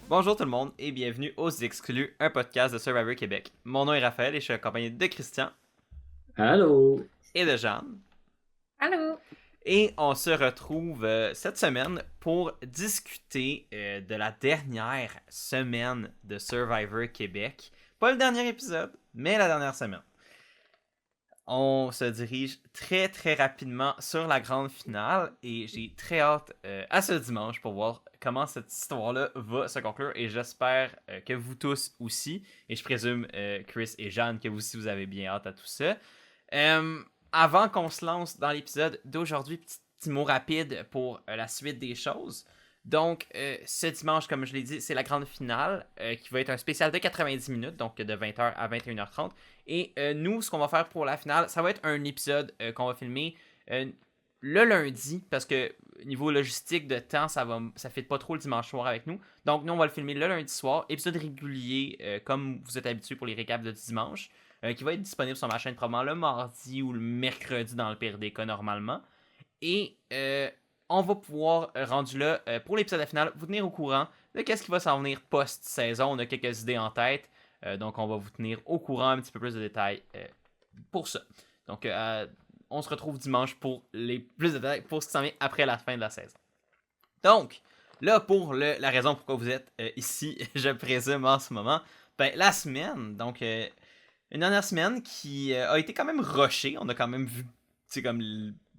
Bonjour tout le monde et bienvenue aux Exclus, un podcast de Survivor Québec. Mon nom est Raphaël et je suis accompagné de Christian Allô? et de Jeanne. Allô? Et on se retrouve cette semaine pour discuter de la dernière semaine de Survivor Québec. Pas le dernier épisode, mais la dernière semaine. On se dirige très très rapidement sur la grande finale et j'ai très hâte à ce dimanche pour voir comment cette histoire-là va se conclure et j'espère que vous tous aussi, et je présume Chris et Jeanne que vous aussi vous avez bien hâte à tout ça. Euh, Avant qu'on se lance dans l'épisode d'aujourd'hui, petit mot rapide pour la suite des choses. Donc, ce dimanche, comme je l'ai dit, c'est la grande finale qui va être un spécial de 90 minutes, donc de 20h à 21h30. Et nous, ce qu'on va faire pour la finale, ça va être un épisode qu'on va filmer le lundi, parce que niveau logistique de temps, ça fait pas trop le dimanche soir avec nous. Donc, nous, on va le filmer le lundi soir, épisode régulier, comme vous êtes habitués pour les récaps de dimanche, qui va être disponible sur ma chaîne probablement le mardi ou le mercredi dans le pire des cas normalement. Et on va pouvoir, rendu là, pour l'épisode final, vous tenir au courant de qu'est-ce qui va s'en venir post-saison. On a quelques idées en tête, donc on va vous tenir au courant un petit peu plus de détails pour ça. Donc, on se retrouve dimanche pour les plus de détails pour ce qui s'en vient après la fin de la saison. Donc, là, pour la raison pourquoi vous êtes ici, je présume en ce moment, ben, la semaine, donc une dernière semaine qui a été quand même rushée. On a quand même vu, c'est comme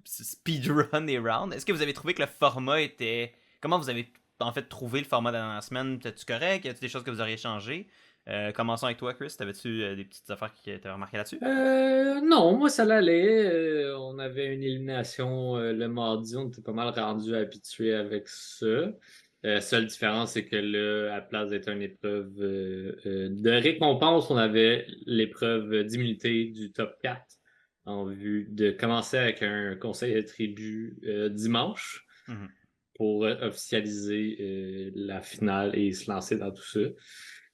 speedrun des rounds. Est-ce que vous avez trouvé que le format était... Comment vous avez en fait trouvé le format de la dernière semaine? T'es-tu correct? Y a-t-il des choses que vous auriez changé? Commençons avec toi, Chris. T'avais-tu des petites affaires qui t'avaient remarqué là-dessus? Non, moi ça l'allait. On avait une élimination le mardi, on était pas mal rendu habitué avec ça. Seule différence, c'est que là, à place d'être une épreuve de récompense, on avait l'épreuve d'immunité du top 4 en vue de commencer avec un conseil de tribu dimanche Mhm. pour officialiser la finale et se lancer dans tout ça.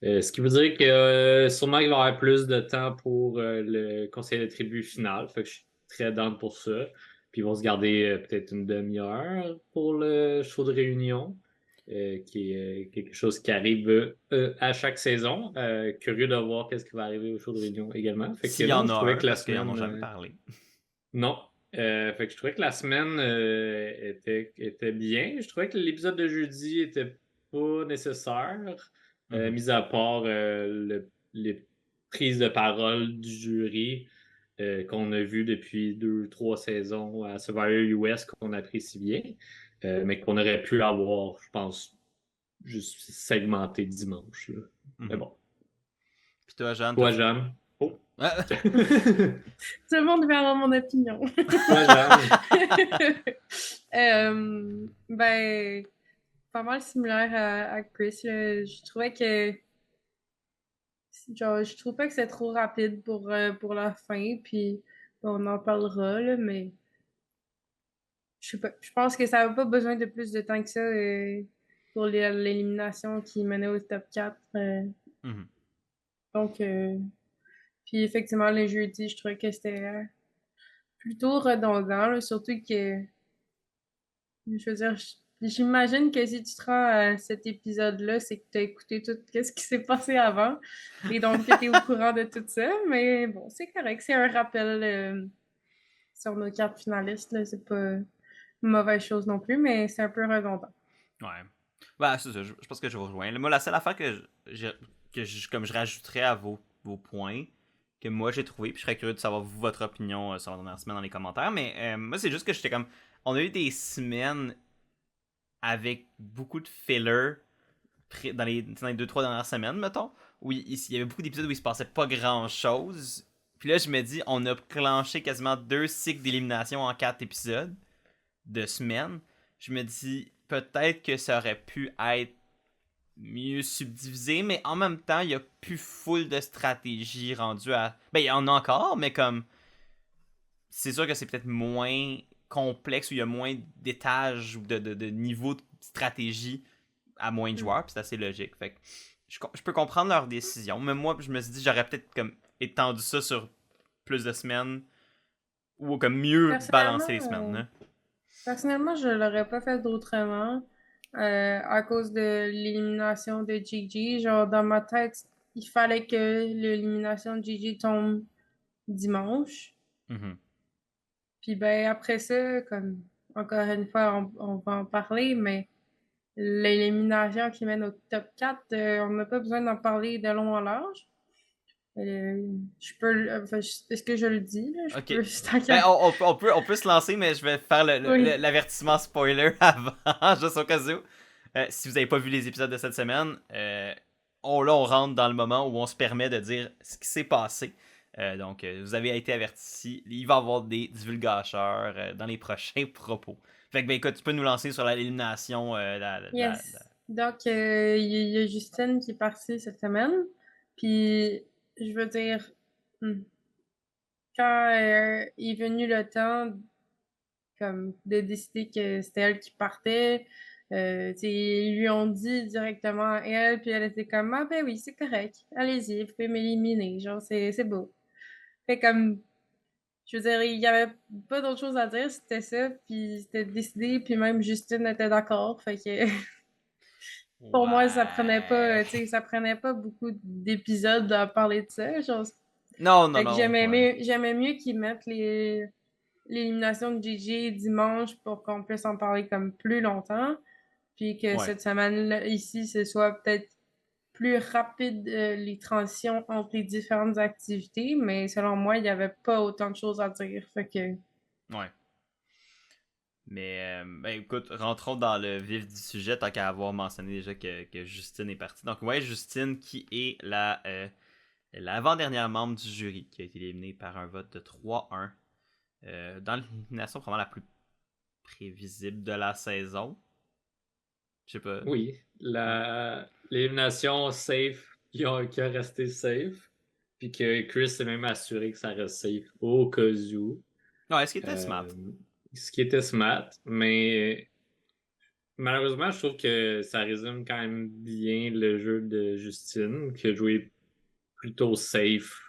Ce qui veut dire que sûrement il va y avoir plus de temps pour le conseil de tribu final. Fait que je suis très down pour ça. Puis ils vont se garder peut-être une demi-heure pour le show de réunion, qui est quelque chose qui arrive à chaque saison. Curieux de voir qu'est-ce qui va arriver au show de réunion également. Fait que S'il y non, en je a trouvais un, que la parce qu'ils en ont semaine. jamais parlé. Non. Fait que je trouvais que la semaine était bien. Je trouvais que l'épisode de jeudi était pas nécessaire, Mhm. mis à part les prises de parole du jury qu'on a vu depuis 2, 3 saisons à Survivor US qu'on apprécie bien, mais qu'on aurait pu avoir, je pense, juste segmenté dimanche, là. Mais Mhm. bon. Puis toi, Jeanne, Toi, t'as-tu... Jeanne. Oh. Ah! Tout le monde veut avoir mon opinion. Toi, Jeanne. Ben, pas mal similaire à Chris, là. Je trouvais que, genre, je trouve pas que c'est trop rapide pour la fin, puis on en parlera, là, mais je sais pas. Je pense que ça n'a pas besoin de plus de temps que ça pour l'élimination qui menait au top 4. Mhm. Donc, puis effectivement, les jeudis, je trouvais que c'était plutôt redondant, là, surtout que, je veux dire, j'imagine que si tu te rends à cet épisode-là, c'est que tu as écouté tout ce qui s'est passé avant, et donc que tu es au courant de tout ça, mais bon, c'est correct, c'est un rappel sur nos cartes finalistes, là, c'est pas une mauvaise chose non plus, mais c'est un peu redondant. Ouais. Bah, c'est ça, je pense que je vous rejoins. Moi, la seule affaire comme je rajouterais à vos points, que moi j'ai trouvé, puis je serais curieux de savoir votre opinion sur la dernière semaine dans les commentaires, mais moi c'est juste que j'étais comme. On a eu des semaines avec beaucoup de filler dans les 2-3 dernières semaines, mettons, où il y avait beaucoup d'épisodes où il se passait pas grand chose. Puis là, je me dis, on a clenché quasiment 2 cycles d'élimination en 4 épisodes de semaine. Je me dis, peut-être que ça aurait pu être mieux subdivisé, mais en même temps, il y a plus full de stratégie rendue à. Ben, il y en a encore, mais comme. C'est sûr que c'est peut-être moins complexe, où il y a moins d'étages ou de niveaux de stratégie à moins de Mm. joueurs, puis c'est assez logique. Fait que je peux comprendre leur décision, mais moi, je me suis dit, j'aurais peut-être comme étendu ça sur plus de semaines, ou comme mieux balancer Personnellement, les semaines. Là. personnellement, je l'aurais pas fait d'autrement. à cause de l'élimination de Gigi. Genre, dans ma tête, il fallait que l'élimination de Gigi tombe dimanche. Mhm. Puis ben après ça, comme encore une fois, on va en parler, mais l'élimination qui mène au top 4, on n'a pas besoin d'en parler de long en large. Je peux, enfin, est-ce que je le dis, là? Je Ok. peux, c'est tant Ben, qu'à- on peut se lancer, mais je vais faire Oui. l'avertissement spoiler avant, juste au cas où. Si vous n'avez pas vu les épisodes de cette semaine, là, on rentre dans le moment où on se permet de dire ce qui s'est passé. Donc, vous avez été avertis. Il va y avoir des divulgateurs dans les prochains propos. Fait que, ben, écoute, tu peux nous lancer sur l'élimination. Yes. Donc, il y a Justine qui est partie cette semaine. Puis, je veux dire, hmm, quand est venu le temps comme de décider que c'était elle qui partait, ils lui ont dit directement à elle, puis elle était comme, ah ben oui, c'est correct, allez-y, vous pouvez m'éliminer, genre, c'est beau. Fait comme, je veux dire, il y avait pas d'autre chose à dire, c'était ça, puis c'était décidé, puis même Justine était d'accord, fait que pour moi, Ouais. tu sais, ça prenait pas beaucoup d'épisodes à parler de ça, genre, Non, non, fait que non. Ouais. j'aimais mieux qu'ils mettent l'élimination de Gigi dimanche pour qu'on puisse en parler comme plus longtemps, puis que Ouais. cette semaine ici, ce soit peut-être plus rapide les transitions entre les différentes activités, mais selon moi, il n'y avait pas autant de choses à dire. Fait que Ouais. Mais ben, écoute, rentrons dans le vif du sujet, tant qu'à avoir mentionné déjà que Justine est partie. Donc ouais, Justine qui est l'avant-dernière membre du jury, qui a été éliminée par un vote de 3-1 dans l'élimination vraiment la plus prévisible de la saison. Je sais pas. Oui, Ouais. l'élimination safe qui a resté safe, puis que Chris s'est même assuré que ça reste safe au cas où. Non, est-ce qu'il était smart? Euh, Ce qui était smart, mais malheureusement, je trouve que ça résume quand même bien le jeu de Justine, qui a joué plutôt safe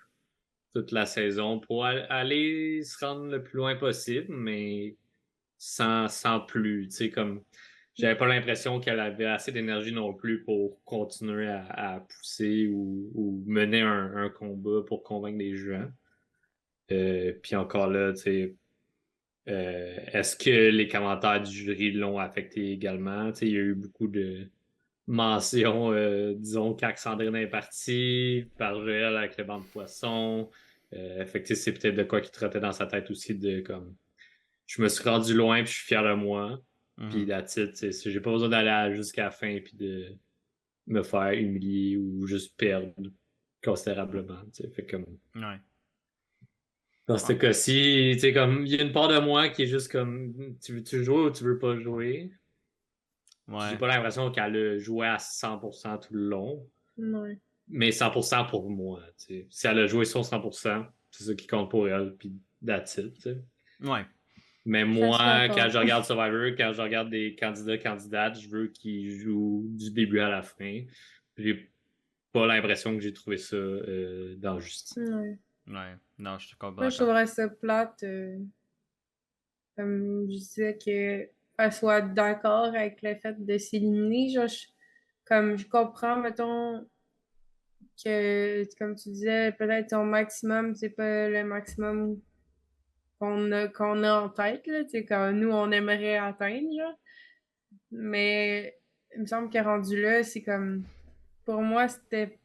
toute la saison pour aller se rendre le plus loin possible, mais sans plus. Tu sais, comme j'avais pas l'impression qu'elle avait assez d'énergie non plus pour continuer à pousser ou mener un combat pour convaincre les gens. Puis encore là, tu sais, est-ce que les commentaires du jury l'ont affecté également? Tu sais, il y a eu beaucoup de mentions, disons, qu'Alexandrine est partie, par Joël avec le banc de poisson. Fait que, tu sais, c'est peut-être de quoi qui trottait dans sa tête aussi de comme je me suis rendu loin puis je suis fier de moi. Puis Mhm. la titre, j'ai pas besoin d'aller jusqu'à la fin puis de me faire humilier ou juste perdre considérablement. Fait comme Ouais. dans ce Ouais. cas-ci, tu sais, comme il y a une part de moi qui est juste comme tu veux jouer ou tu veux pas jouer. Puis j'ai Ouais. pas l'impression qu'elle a joué à 100% tout le long, ouais. mais 100% pour moi. Tu sais. Si elle a joué son 100%, c'est ça qui compte pour elle, puis that's it. Tu sais. Ouais. Mais Je suis moi, quand d'accord. je regarde Survivor, quand je regarde des candidates, je veux qu'ils jouent du début à la fin. J'ai pas l'impression que j'ai trouvé ça dans Justine. Ouais. Ouais. Non, je suis complètement Moi, je d'accord. trouverais ça plate, comme je disais, qu'elle soit d'accord avec le fait de s'éliminer. Genre, comme je comprends, mettons, que, comme tu disais, peut-être ton maximum, c'est pas le maximum qu'on a en tête, là, tu sais, comme nous, on aimerait atteindre, genre. Mais il me semble que rendu là, c'est comme, pour moi, c'était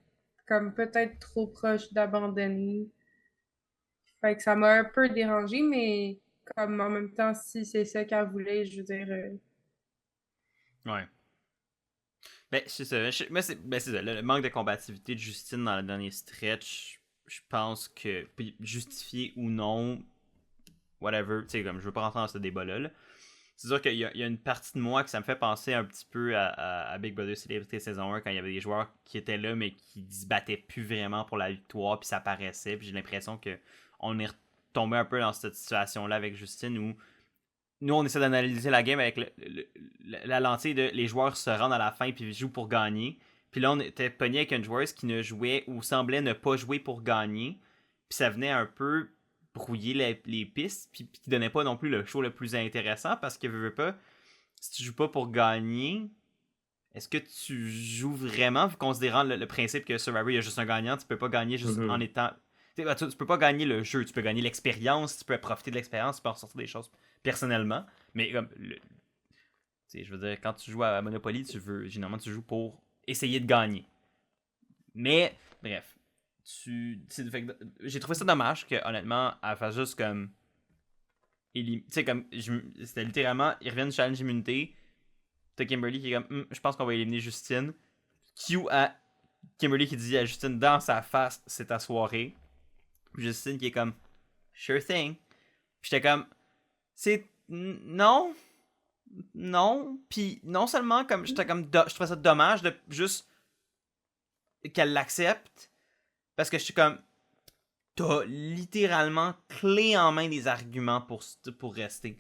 comme peut-être trop proche d'abandonner. Fait que ça m'a un peu dérangé, mais comme en même temps, si c'est ça qu'elle voulait, je veux dire, Ouais. Ben, c'est ça. Mais c'est ça. Le manque de combativité de Justine dans le dernier stretch, je pense que, puis justifié ou non, whatever, tu sais, comme je veux pas rentrer dans ce débat-là. Là. C'est sûr qu'il y a une partie de moi que ça me fait penser un petit peu à Big Brother Célébrité saison 1 quand il y avait des joueurs qui étaient là mais qui se battaient plus vraiment pour la victoire puis ça paraissait. Puis j'ai l'impression que on est retombé un peu dans cette situation-là avec Justine où nous on essaie d'analyser la game avec la lentille de les joueurs se rendent à la fin puis jouent pour gagner. Puis là on était pogné avec une joueuse qui ne jouait ou semblait ne pas jouer pour gagner. Puis ça venait un peu brouiller les pistes, puis qui donnait pas non plus le show le plus intéressant parce que veux pas, si tu joues pas pour gagner, est-ce que tu joues vraiment, considérant le principe que Survivor, il y a juste un gagnant, tu peux pas gagner juste en étant... Tu peux pas gagner le jeu, tu peux gagner l'expérience, tu peux profiter de l'expérience, tu peux en sortir des choses personnellement, mais comme... je veux dire, quand tu joues à Monopoly, généralement tu joues pour essayer de gagner. Mais, bref, j'ai trouvé ça dommage que, honnêtement, elle fasse juste comme... Tu sais, comme, c'était littéralement, ils reviennent du challenge immunité. T'as Kimberly qui est comme, je pense qu'on va éliminer Justine. Q à Kimberly qui dit à Justine dans sa face, c'est ta soirée. Puis Justine qui est comme, sure thing. Puis j'étais comme, non. Puis non seulement comme, j'étais comme, je trouvais ça dommage de juste qu'elle l'accepte. Parce que je suis comme, t'as littéralement clé en main des arguments pour rester.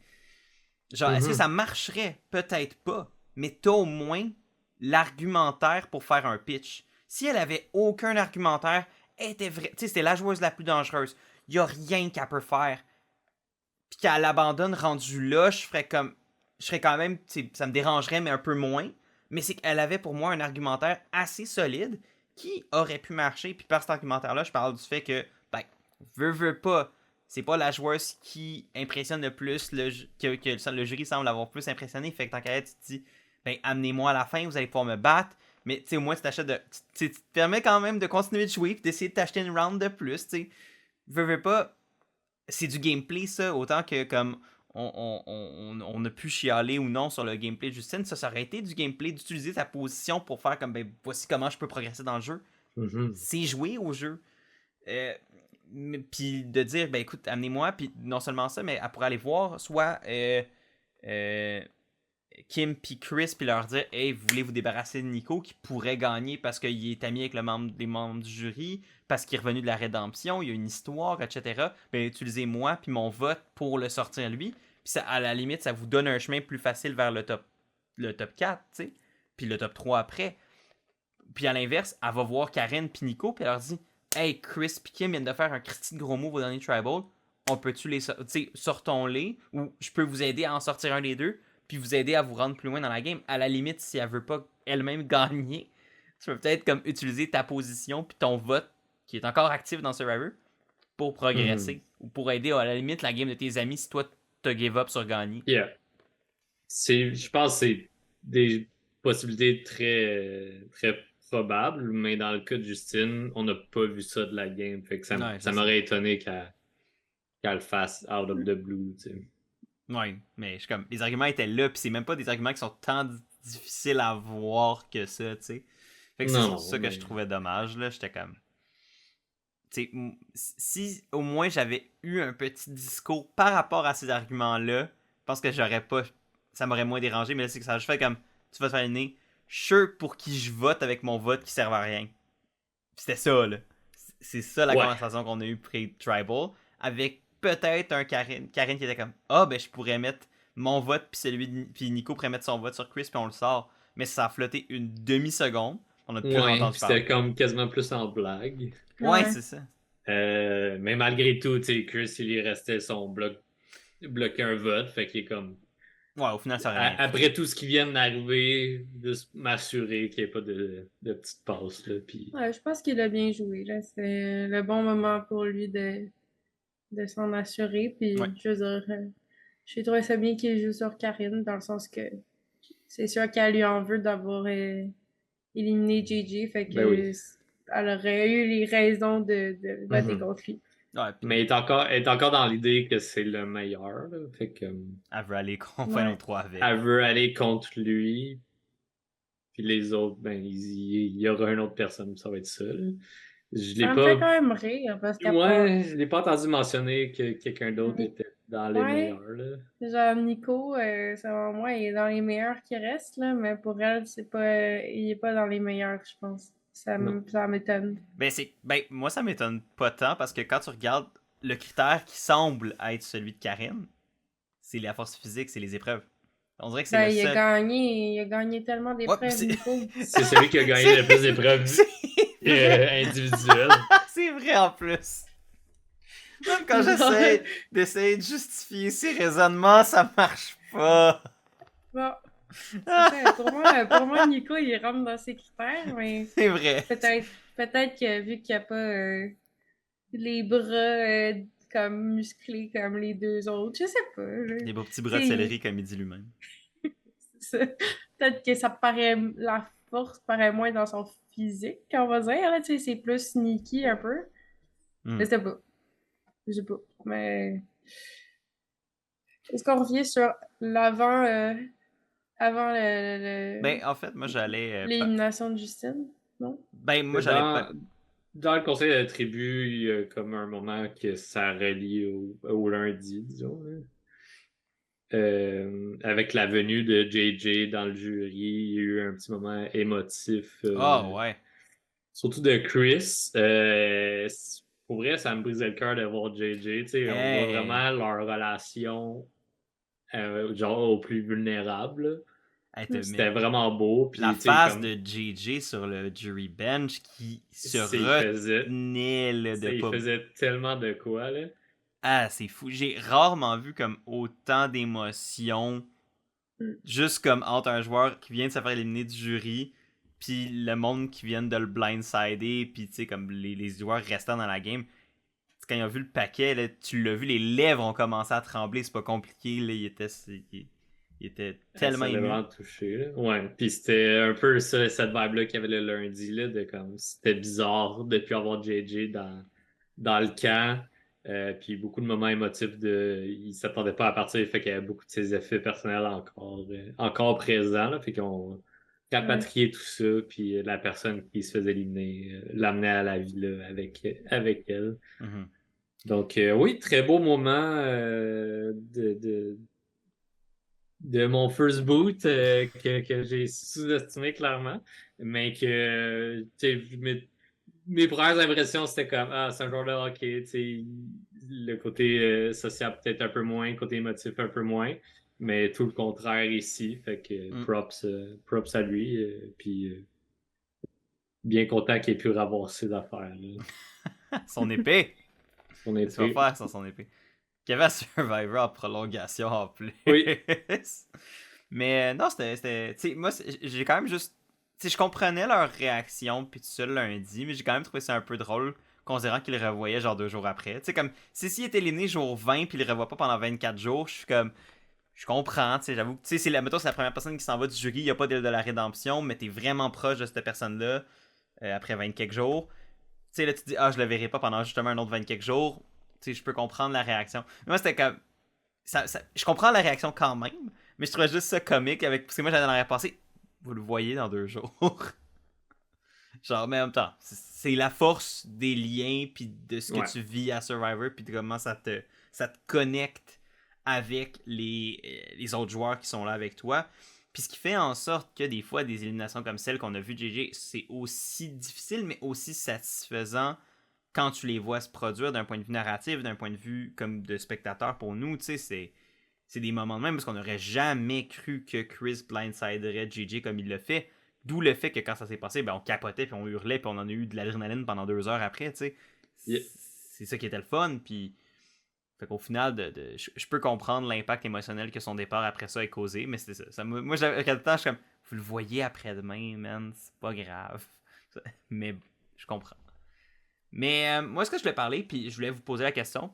Genre, est-ce que ça marcherait? Peut-être pas. Mais t'as au moins l'argumentaire pour faire un pitch. Si elle avait aucun argumentaire, elle était vraie. Tu sais, c'était la joueuse la plus dangereuse. Y a rien qu'elle peut faire. Puis qu'elle l'abandonne rendue là, je serais quand même, ça me dérangerait, mais un peu moins. Mais c'est qu'elle avait pour moi un argumentaire assez solide qui aurait pu marcher. Puis par cet argumentaire-là, je parle du fait que, veux pas, c'est pas la joueuse qui impressionne le plus, que le jury semble avoir plus impressionné. Fait que tant qu'à être, tu te dis, amenez-moi à la fin, vous allez pouvoir me battre. Mais tu sais, au moins, tu te permets quand même de continuer de jouer et d'essayer de t'acheter une round de plus. Tu sais, veux pas, c'est du gameplay, ça, autant que comme on a pu chialer ou non sur le gameplay de Justine, ça aurait été du gameplay d'utiliser ta position pour faire comme, voici comment je peux progresser dans le jeu. C'est jouer au jeu. Puis de dire, écoute, amenez-moi, puis non seulement ça, mais elle pourrait aller voir soit Kim puis Chris, puis leur dire, hey, vous voulez vous débarrasser de Nico qui pourrait gagner parce qu'il est ami avec des membres du jury, parce qu'il est revenu de la rédemption, il y a une histoire, etc. Utilisez-moi puis mon vote pour le sortir lui. Puis ça, à la limite, ça vous donne un chemin plus facile vers le top 4, tu sais, puis le top 3 après. Puis à l'inverse, elle va voir Karen puis Nico, puis elle leur dit, hey, Chris et Kim viennent de faire un Christy de gros move au dernier Tribal. On peut-tu les sortons-les, ou je peux vous aider à en sortir un des deux, puis vous aider à vous rendre plus loin dans la game. À la limite, si elle veut pas elle-même gagner, tu peux peut-être comme utiliser ta position puis ton vote, qui est encore actif dans Survivor, pour progresser, ou pour aider à la limite la game de tes amis si toi t'as give up sur gagner. Yeah. Je pense que c'est des possibilités très, très probable, mais dans le cas de Justine, on n'a pas vu ça de la game. Fait que ça m'aurait étonné qu'elle le fasse out of the blue, tu sais. Ouais, mais je suis comme, les arguments étaient là, puis c'est même pas des arguments qui sont tant difficiles à voir que ça, tu sais. Fait que c'est ça que je trouvais dommage, là. J'étais comme, tu sais, si au moins j'avais eu un petit discours par rapport à ces arguments-là, je pense que ça m'aurait moins dérangé, mais là, c'est que ça je fais comme, tu vas te faire le nez, sure pour qui je vote avec mon vote qui servait à rien. C'était ça, là. C'est ça la conversation qu'on a eue pré-Tribal, avec peut-être un Karen qui était comme, je pourrais mettre mon vote, puis Nico pourrait mettre son vote sur Chris, puis on le sort. Mais ça a flotté une demi-seconde. On a plus entendu parler. C'était comme quasiment plus en blague. Ouais, c'est ça. Mais malgré tout, tu sais, Chris, il lui restait son bloquer un vote, fait qu'il est comme... Ouais, au final, ça aurait rien. Après tout ce qui vient d'arriver, de m'assurer qu'il n'y ait pas de petite passe, là, puis... Ouais, je pense qu'il a bien joué, là. C'était le bon moment pour lui de s'en assurer, puis je veux dire, j'ai trouvé ça bien qu'il joue sur Karine, dans le sens que c'est sûr qu'elle lui en veut d'avoir éliminé JJ, fait que elle aurait eu les raisons de voter contre lui. Ouais, mais elle est encore dans l'idée que c'est le meilleur, là, fait que... Elle veut aller contre Final 3 avec. Elle veut aller contre lui, puis les autres, il y aura une autre personne, ça va être ça, là. Je l'ai ça me fait quand même rire, parce que... je l'ai pas entendu mentionner que quelqu'un d'autre était dans les meilleurs, là. Genre, Nico, selon moi, il est dans les meilleurs qui restent, là, mais pour elle, il est pas dans les meilleurs, je pense. Ça m'étonne. Moi, ça m'étonne pas tant, parce que quand tu regardes le critère qui semble être celui de Karen, c'est la force physique, c'est les épreuves. On dirait que c'est le seul... il a gagné tellement d'épreuves, Nico. C'est celui qui a gagné le plus d'épreuves individuelles. C'est vrai en plus. Même quand j'essaie d'essayer de justifier ces raisonnements, ça marche pas. Bon, Pour moi, Nico, il rentre dans ses critères, mais C'est vrai. peut-être que vu qu'il n'y a pas les bras comme musclés comme les deux autres, je sais pas. Des beaux petits Tu bras de sais, céleri, comme il dit lui-même. peut-être que ça paraît, la force paraît moins dans son physique, on va dire. Là, tu sais, c'est plus sneaky un peu. Hmm. Je sais pas. Je sais pas. Mais est-ce qu'on revient sur l'avant, avant Ben, en fait, moi, j'allais... l'élimination de Justine? Non? Ben, moi, j'allais pas... Dans le conseil de tribu, il y a comme un moment que ça relie au lundi, disons. Là. Avec la venue de JJ dans le jury, il y a eu un petit moment émotif. Ah, ouais. Surtout de Chris. Pour vrai, ça me brisait le cœur de voir JJ. Tu sais, on voit Hey. vraiment leur relation genre au plus vulnérable. Hey, C'était vraiment beau. la Puis, tu sais, face comme de JJ sur le jury bench qui se il faisait, retenait là, de il pas... faisait tellement de quoi, là. Ah, c'est fou. J'ai rarement vu comme autant d'émotions Mm. juste comme entre un joueur qui vient de se faire éliminer du jury puis le monde qui vient de le blindsider puis tu sais comme les joueurs restant dans la game. Quand ils ont vu le paquet, là, tu l'as vu, les lèvres ont commencé à trembler, c'est pas compliqué, là, il était tellement Ça l'a ému. vraiment touché, là. Ouais. Puis c'était un peu ça, cette vibe-là qu'il y avait le lundi, là, de comme c'était bizarre de plus avoir JJ dans le camp. Puis beaucoup de moments émotifs il s'attendait pas à partir, fait qu'il y avait beaucoup de ses effets personnels encore présents, là, fait qu'on Ouais. rapatrié tout ça, puis la personne qui se faisait éliminer l'amenait à la vie là, avec elle. Mhm. Donc oui, très beau moment de mon first boot que j'ai sous-estimé clairement, mais que tu sais, mes premières impressions, c'était comme ah, c'est un joueur de hockey, tu sais, le côté social peut-être un peu moins, le côté émotif un peu moins, mais tout le contraire ici. Fait que Mm. props à lui. Puis bien content qu'il ait pu ravoir ses affaires. Là. Son épée! Son Qu'est-ce qu'il va épée. faire sans son épée? Qu'il y avait Survivor en prolongation en plus. Oui. Mais non, tu sais, moi, j'ai quand même juste. Tu sais, je comprenais leur réaction puis tout ça le lundi, mais j'ai quand même trouvé ça un peu drôle, considérant qu'ils le revoyaient genre 2 jours après. Tu sais, comme, si s'il était éliminé jour 20 puis il le revoit pas pendant 24 jours, je suis comme. Je comprends, tu sais, j'avoue que, tu sais, mettons, c'est la première personne qui s'en va du jury, il n'y a pas de la rédemption, mais t'es vraiment proche de cette personne-là après 20 quelques jours. Tu sais, là, tu te dis, ah, je le verrai pas pendant justement un autre 20 quelques jours. Tu sais, je peux comprendre la réaction. Mais moi, c'était comme. Je comprends la réaction quand même, mais je trouvais juste ça comique avec. Parce que moi, j'allais dans l'arrière-pensée. Vous le voyez dans 2 jours. Genre, mais en même temps, c'est la force des liens, puis de ce que Ouais. tu vis à Survivor, puis de comment ça te connecte avec les autres joueurs qui sont là avec toi. Puis ce qui fait en sorte que des fois, des éliminations comme celle qu'on a vu de GG, c'est aussi difficile, mais aussi satisfaisant quand tu les vois se produire d'un point de vue narratif, d'un point de vue comme de spectateur pour nous. Tu sais, c'est des moments de même parce qu'on n'aurait jamais cru que Chris blindsiderait JJ comme il le fait. D'où le fait que quand ça s'est passé, ben on capotait puis on hurlait puis on en a eu de l'adrénaline pendant 2 heures après, tu sais. Yeah. C'est ça qui était le fun. Puis, fait qu'au final, je peux comprendre l'impact émotionnel que son départ après ça ait causé, mais c'est ça. Moi, à quel temps, je suis comme, vous le voyez après-demain, man, c'est pas grave. Mais je comprends. Mais moi, ce que je voulais parler, puis je voulais vous poser la question,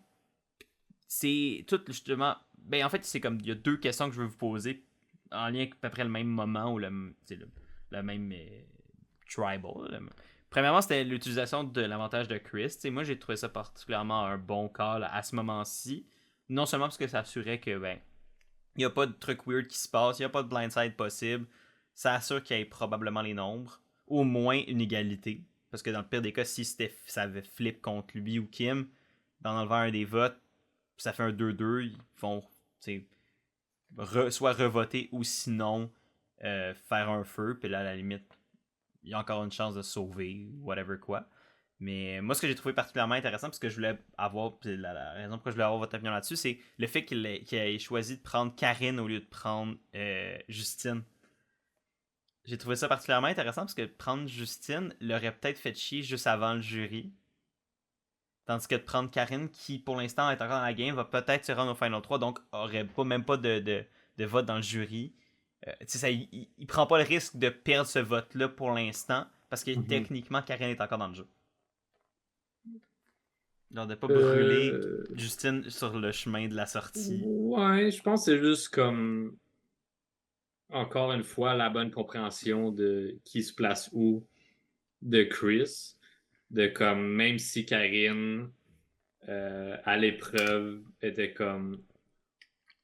c'est tout justement. Ben, en fait, c'est comme. Il y a 2 questions que je veux vous poser en lien avec à peu près le même moment ou le même tribal. Premièrement, c'était l'utilisation de l'avantage de Chris. T'sais, moi, j'ai trouvé ça particulièrement un bon call à ce moment-ci. Non seulement parce que ça assurait que, ben, il n'y a pas de truc weird qui se passe, il n'y a pas de blindside possible. Ça assure qu'il y ait probablement les nombres. Au moins une égalité. Parce que dans le pire des cas, si ça avait flip contre lui ou Kim, dans enlevant un des votes, ça fait un 2-2, ils font soit revoter ou sinon faire un feu. Puis là, à la limite, il y a encore une chance de sauver, whatever quoi. Mais moi, ce que j'ai trouvé particulièrement intéressant, parce que je voulais avoir, puis la raison pourquoi je voulais avoir votre opinion là-dessus, c'est le fait qu'il ait choisi de prendre Karine au lieu de prendre Justine. J'ai trouvé ça particulièrement intéressant parce que prendre Justine l'aurait peut-être fait chier juste avant le jury. Tandis que de prendre Karine, qui pour l'instant est encore dans la game, va peut-être se rendre au Final 3, donc aurait même pas de vote dans le jury. il prend pas le risque de perdre ce vote-là pour l'instant, parce que Mhm. techniquement, Karen est encore dans le jeu. Genre de pas brûler Justine sur le chemin de la sortie. Ouais, je pense que c'est juste comme, encore une fois, la bonne compréhension de qui se place où de Chris. De comme, même si Karine, à l'épreuve, était comme,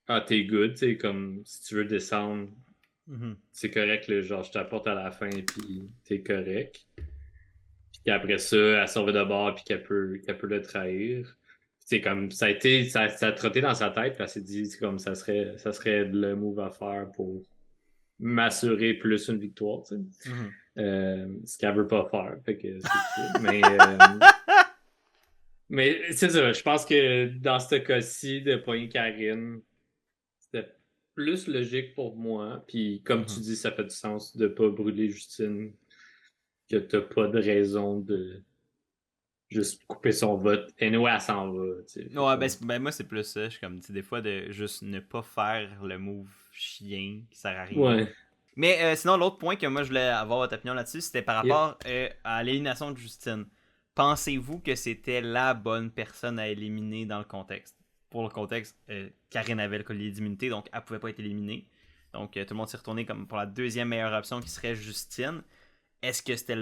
ah, t'es good, tu sais, comme, si tu veux descendre, Mhm. c'est correct, là, genre, je t'apporte à la fin, puis t'es correct. Puis qu'après ça, elle s'en va de bord, puis qu'elle peut le trahir. C'est comme, ça a trotté dans sa tête, puis elle s'est dit, c'est comme, ça serait le move à faire pour m'assurer plus une victoire, tu sais. Mhm. Ce qu'elle veut pas faire, fait que c'est ça. Mais c'est ça, je pense que dans ce cas-ci, de pogner Karine, c'était plus logique pour moi. Puis comme tu Mhm. dis, ça fait du sens de pas brûler Justine, que t'as pas de raison de juste couper son vote. Et nous, elle s'en va, tu sais. Fait Ouais, que, ben moi c'est plus ça. Je suis comme, tu sais, des fois de juste ne pas faire le move chien qui sert à rien. ouais. Mais sinon, l'autre point que moi je voulais avoir votre opinion là-dessus, c'était par Yep. rapport à l'élimination de Justine. Pensez-vous que c'était la bonne personne à éliminer dans le contexte? Pour le contexte, Karine avait le collier d'immunité, donc elle pouvait pas être éliminée. Donc tout le monde s'est retourné comme pour la deuxième meilleure option qui serait Justine. Est-ce que c'était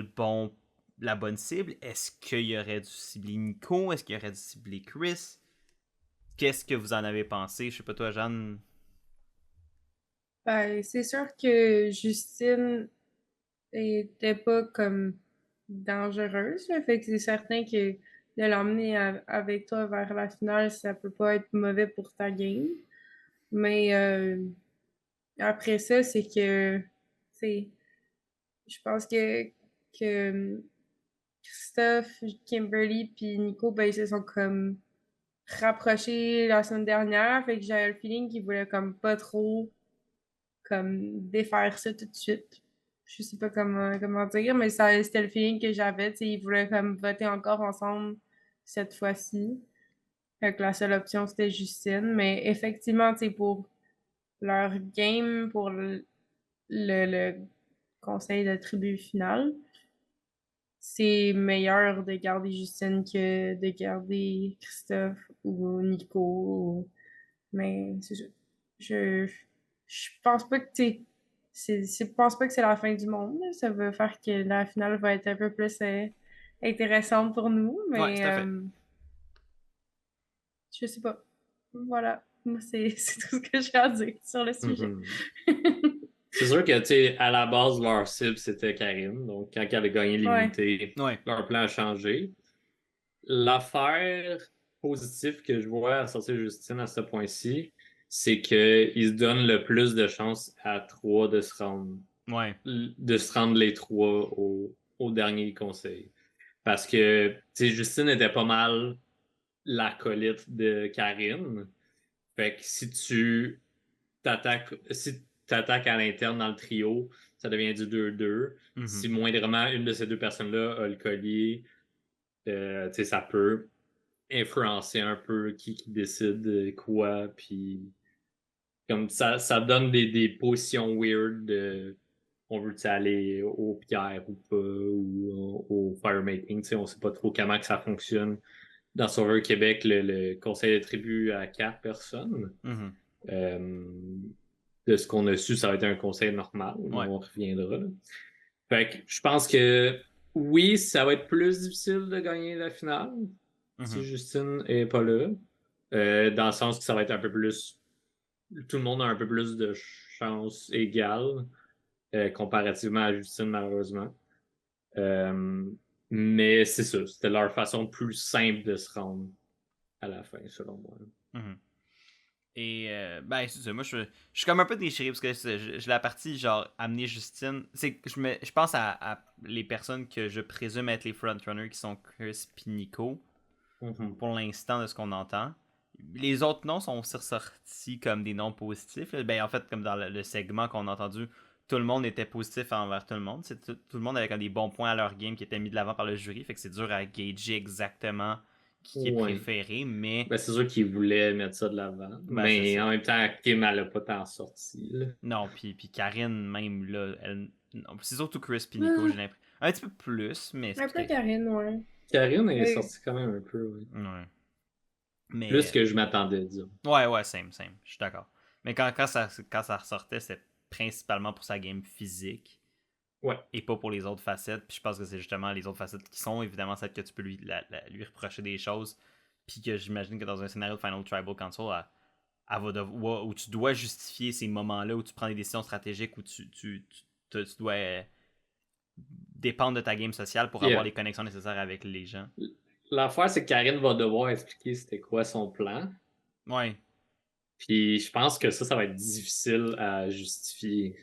la bonne cible? Est-ce qu'il aurait dû cibler Nico? Est-ce qu'il aurait dû cibler Chris? Qu'est-ce que vous en avez pensé? Je sais pas toi, Jeanne. Ben, c'est sûr que Justine était pas comme dangereuse, là. Fait que c'est certain que de l'emmener avec toi vers la finale, ça peut pas être mauvais pour ta game. Mais après ça, c'est que, c'est, je pense que Christophe, Kimberly puis Nico, ben, ils se sont comme rapprochés la semaine dernière. Fait que j'avais le feeling qu'ils voulaient comme pas trop comme défaire ça tout de suite. Je sais pas comment dire, mais ça, c'était le feeling que j'avais. Tu sais, ils voulaient comme voter encore ensemble cette fois-ci. Fait que la seule option, c'était Justine. Mais effectivement, tu sais, pour leur game, pour le conseil de tribu final, c'est meilleur de garder Justine que de garder Christophe ou Nico. Mais c'est ça. Je, je pense pas que, tu sais, je pense pas que c'est la fin du monde, là. Ça va faire que la finale va être un peu plus intéressante pour nous, Ouais, tout mais à fait. je sais pas. Voilà. Moi, c'est c'est tout ce que j'ai à dire sur le sujet. Mhm. C'est sûr que, tu sais, à la base, leur cible, c'était Karine. Donc, quand elle a gagné Ouais. l'immunité, Ouais. leur plan a changé. L'affaire positive que je vois à sortir Justine à ce point-ci, c'est qu'ils se donnent le plus de chances à trois Ouais. de se rendre les trois au dernier conseil. Parce que, tu sais, Justine était pas mal l'acolyte de Karine. Fait que si t'attaques à l'interne dans le trio, ça devient du 2-2. Mhm. Si moindrement une de ces deux personnes-là a le collier, tu sais, ça peut influencer un peu qui décide quoi, puis comme ça donne des positions weird de on veut aller au pierre ou pas, ou au firemaking, tu sais, on sait pas trop comment que ça fonctionne. Dans Sauveur Québec, le conseil de tribu à 4 personnes. Mhm. Euh, de ce qu'on a su, ça va être un conseil normal, mais Ouais. on reviendra. Fait que je pense que oui, ça va être plus difficile de gagner la finale si Mhm. Justine est pas là. Dans le sens que ça va être un peu plus. Tout le monde a un peu plus de chance égale comparativement à Justine, malheureusement. Euh, mais c'est ça, c'était leur façon plus simple de se rendre à la fin, selon moi. Mhm. Et ben c'est ça, moi je suis comme un peu déchiré parce que je la partie genre amener Justine, c'est que je pense à les personnes que je présume être les frontrunners qui sont Chris et Nico Mhm. pour l'instant de ce qu'on entend. Les autres noms sont aussi ressortis comme des noms positifs. Là. Ben en fait comme dans le segment qu'on a entendu, tout le monde était positif envers tout le monde. Tout le monde avait comme des bons points à leur game qui étaient mis de l'avant par le jury, fait que c'est dur à gager exactement qui est Ouais. préféré, mais Ben, c'est sûr qu'ils voulaient mettre ça de l'avant. Ben, c'est mais ça. en même temps, Kim, elle a pas tant sorti. Là. non, puis Karine, même là, non, c'est surtout Chris et Nico, Ah, j'ai l'impression. Un petit peu plus, mais c'est un peu peut-être. Karine, ouais. Karine est Oui. sortie quand même un peu. Ouais. Ouais. Mais. Plus que je m'attendais, disons. Ouais, same, je suis d'accord. Mais quand ça ressortait, c'était principalement pour sa game physique Ouais. et pas pour les autres facettes. Puis je pense que c'est justement les autres facettes qui sont évidemment celles que tu peux lui reprocher des choses. Puis que j'imagine que dans un scénario de Final Tribal Council, où tu dois justifier ces moments-là où tu prends des décisions stratégiques, où tu dois dépendre de ta game sociale pour avoir les connexions nécessaires avec les gens. L'affaire, c'est que Karine va devoir expliquer c'était quoi son plan. Ouais. Puis je pense que ça va être difficile à justifier.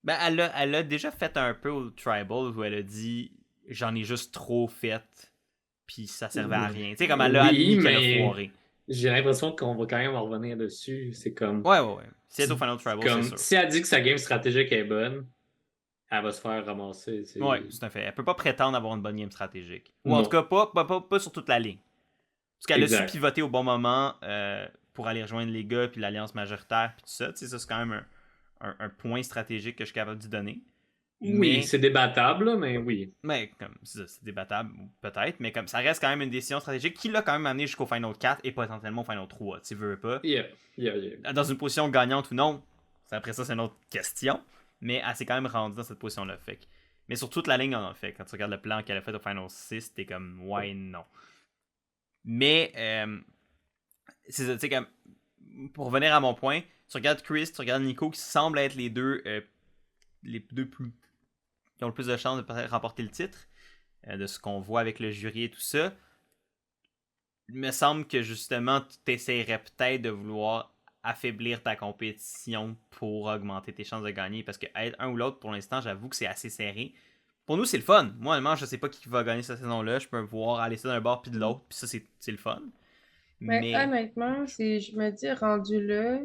Ben, elle a déjà fait un peu au Tribal où elle a dit j'en ai juste trop fait, puis ça servait à rien. Tu sais, comme elle a admis qu'elle a foiré. J'ai l'impression qu'on va quand même en revenir dessus. C'est comme. Ouais. Si elle est au Final Tribal, comme c'est sûr. si elle dit que sa game stratégique est bonne, elle va se faire ramasser. Ouais, c'est un fait. Elle peut pas prétendre avoir une bonne game stratégique. Ou en Non. tout cas, pas sur toute la ligne. Parce qu'elle a su Exact. pivoter au bon moment pour aller rejoindre les gars, puis l'alliance majoritaire, puis tout ça. Tu sais, ça, c'est quand même un point stratégique que je suis capable d'y donner. Oui, c'est débattable, là, mais oui. Mais comme c'est débattable, peut-être, mais comme ça reste quand même une décision stratégique qui l'a quand même amené jusqu'au Final 4 et potentiellement au Final 3. Tu veux pas. Yeah. Dans une position gagnante ou non, après ça, c'est une autre question. Mais elle s'est quand même rendue dans cette position-là. Fait que- mais sur toute la ligne, en fait, quand tu regardes le plan qu'elle a fait au Final 6, t'es comme ouais, non. Mais c'est ça, tu sais, comme pour revenir à mon point, tu regardes Chris, tu regardes Nico qui semblent être les deux plus qui ont le plus de chances de peut-être remporter le titre, de ce qu'on voit avec le jury et tout ça. Il me semble que justement, tu essaierais peut-être de vouloir affaiblir ta compétition pour augmenter tes chances de gagner. Parce que être un ou l'autre, pour l'instant, j'avoue que c'est assez serré. Pour nous, c'est le fun. Moi, honnêtement, je sais pas qui va gagner cette saison-là. Je peux voir aller ça d'un bord puis de l'autre. Puis ça, c'est le fun. Mais Mais. honnêtement, je me dis, rendu là,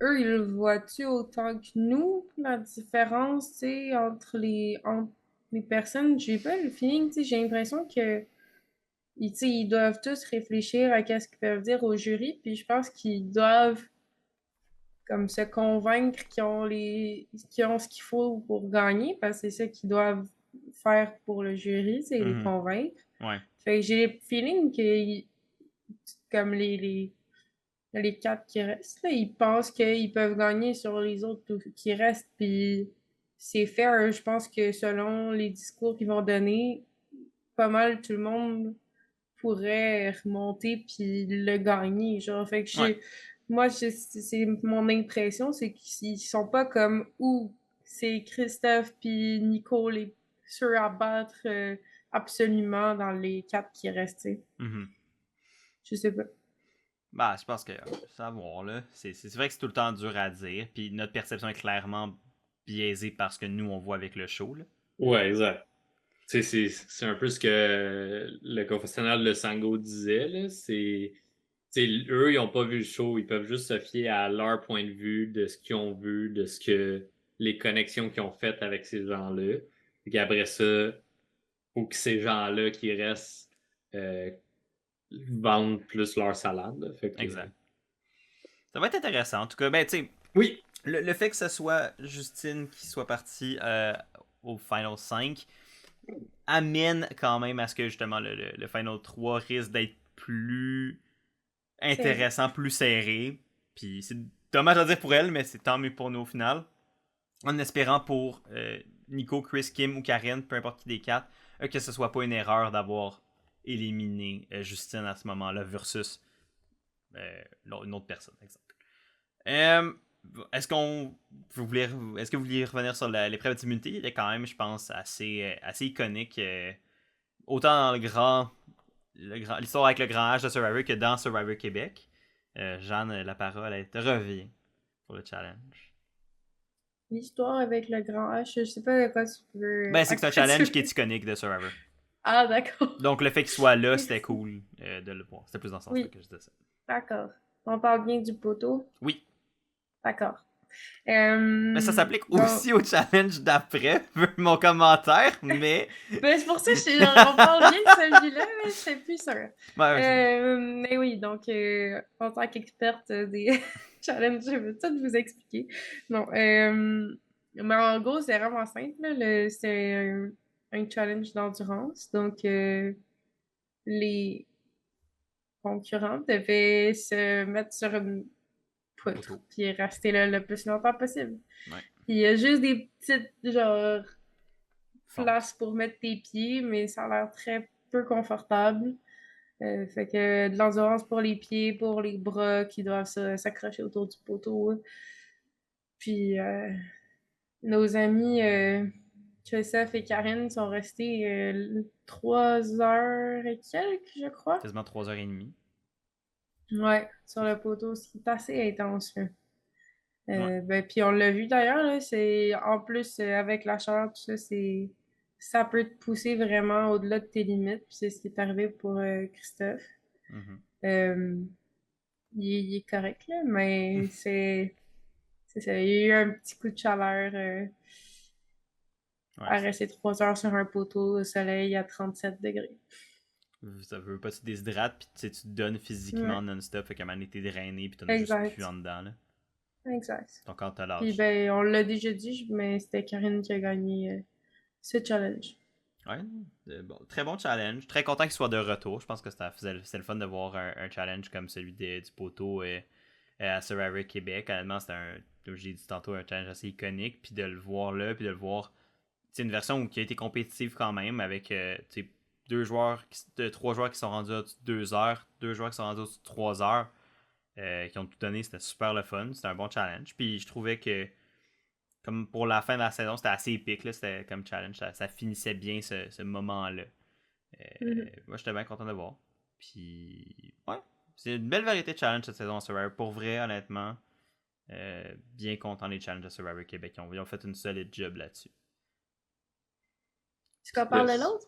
eux, ils le voient-tu autant que nous, la différence, tu sais, entre les personnes? J'ai pas le feeling, tu sais, j'ai l'impression que, tu sais, ils doivent tous réfléchir à qu'est-ce qu'ils peuvent dire au jury, puis je pense qu'ils doivent, comme, se convaincre qu'ils ont ce qu'il faut pour gagner, parce que c'est ça qu'ils doivent faire pour le jury, c'est les convaincre. Ouais. Fait que j'ai le feeling que, comme les quatre qui restent, là, ils pensent qu'ils peuvent gagner sur les autres qui restent, puis c'est fair. Je pense que selon les discours qu'ils vont donner, pas mal tout le monde pourrait remonter puis le gagner. Genre, fait que c'est mon impression, c'est qu'ils sont pas comme où c'est Christophe puis Nico les ceux à battre absolument dans les quatre qui restent. Je sais pas. Bah, je pense que savoir là, c'est vrai que c'est tout le temps dur à dire, puis notre perception est clairement biaisée parce que nous on voit avec le show là. Ouais, exact. C'est un peu ce que le confessionnal de Sango disait, là. Eux, ils n'ont pas vu le show, ils peuvent juste se fier à leur point de vue, de ce qu'ils ont vu, de ce que les connexions qu'ils ont faites avec ces gens-là. Et qu'après ça, faut que ces gens-là qui restent vendent plus leur salade. Là. Fait que, Exact. Ça va être intéressant. En tout cas, ben, tu sais, oui. le fait que ce soit Justine qui soit partie au Final 5 amène quand même à ce que justement le Final 3 risque d'être plus intéressant, plus serré. Puis c'est dommage à dire pour elle, mais c'est tant mieux pour nous au final. En espérant pour Nico, Chris, Kim ou Karen, peu importe qui des quatre, que ce soit pas une erreur d'avoir éliminé Justine à ce moment-là versus une autre personne, exemple. Est-ce que vous vouliez revenir sur l'épreuve d'immunité? Il était quand même, je pense, assez iconique. Autant dans l'histoire avec le grand H de Survivor que dans Survivor Québec. Jeanne, la parole, elle te revient pour le challenge. L'histoire avec le grand H, je sais pas de quoi tu veux. Ben, c'est que c'est un challenge qui est iconique de Survivor. Ah, d'accord. Donc, le fait qu'il soit là, c'était cool de le voir. C'était plus dans ce sens-là que je disais ça. D'accord. On parle bien du poteau? Oui. D'accord. Mais ça s'applique donc, aussi au challenge d'après, vu mon commentaire, mais... ben, c'est pour ça que on parle bien de celui-là, mais je sais plus sûr. Mais oui, donc, en tant qu'experte des challenges, je vais tout vous expliquer. Non, mais en gros, c'est vraiment simple, là. C'est un challenge d'endurance. Donc, les concurrents devaient se mettre sur une poutre Auto. puis rester là le plus longtemps possible. Ouais. Puis il y a juste des petites, genre, Fente. places pour mettre tes pieds, mais ça a l'air très peu confortable. Fait que de l'endurance pour les pieds, pour les bras qui doivent s'accrocher autour du poteau. Puis nos amis Joseph et Karine sont restés 3 heures et quelques, je crois. Quasiment 3h30. Ouais, sur le poteau, ce qui est assez intense, là. Ouais. Ben, puis on l'a vu d'ailleurs, là, c'est en plus avec la chaleur, tout ça, ça peut te pousser vraiment au-delà de tes limites. Puis c'est ce qui est arrivé pour Christophe. Mhm. Euh, il est correct, là, mais c'est ça. Il y a eu un petit coup de chaleur Ouais, à rester 3 heures sur un poteau au soleil à 37 degrés. ça veut pas que tu déshydrates, puis tu sais, tu te donnes physiquement Ouais, non-stop, fait qu'à un moment donné, t'es drainé, puis t'en as juste plus exact. en dedans, là. Exact. Ton corps te Puis lâche. ben, on l'a déjà dit, mais c'était Karine qui a gagné ce challenge. Ouais, bon, très bon challenge. Très content qu'il soit de retour. Je pense que c'était le fun de voir un challenge comme celui du poteau à Survivor Québec. Honnêtement, c'était comme j'ai dit tantôt, un challenge assez iconique. Puis de le voir là, puis de le voir. C'est une version qui a été compétitive quand même, avec trois joueurs qui sont rendus au-dessus de 2 heures, deux joueurs qui sont rendus au-dessus de 3 heures, qui ont tout donné. C'était super le fun. C'était un bon challenge. Puis je trouvais que comme pour la fin de la saison, c'était assez épique, là, c'était comme challenge, ça finissait bien ce moment-là. Mhm. Moi, j'étais bien content de voir. Puis, ouais, c'est une belle variété de challenge cette saison à Survivor. Pour vrai, honnêtement, bien content des challenges de Survivor Québec. Ils ont fait une solide job là-dessus. Tu qu'on parle de Yes. l'autre?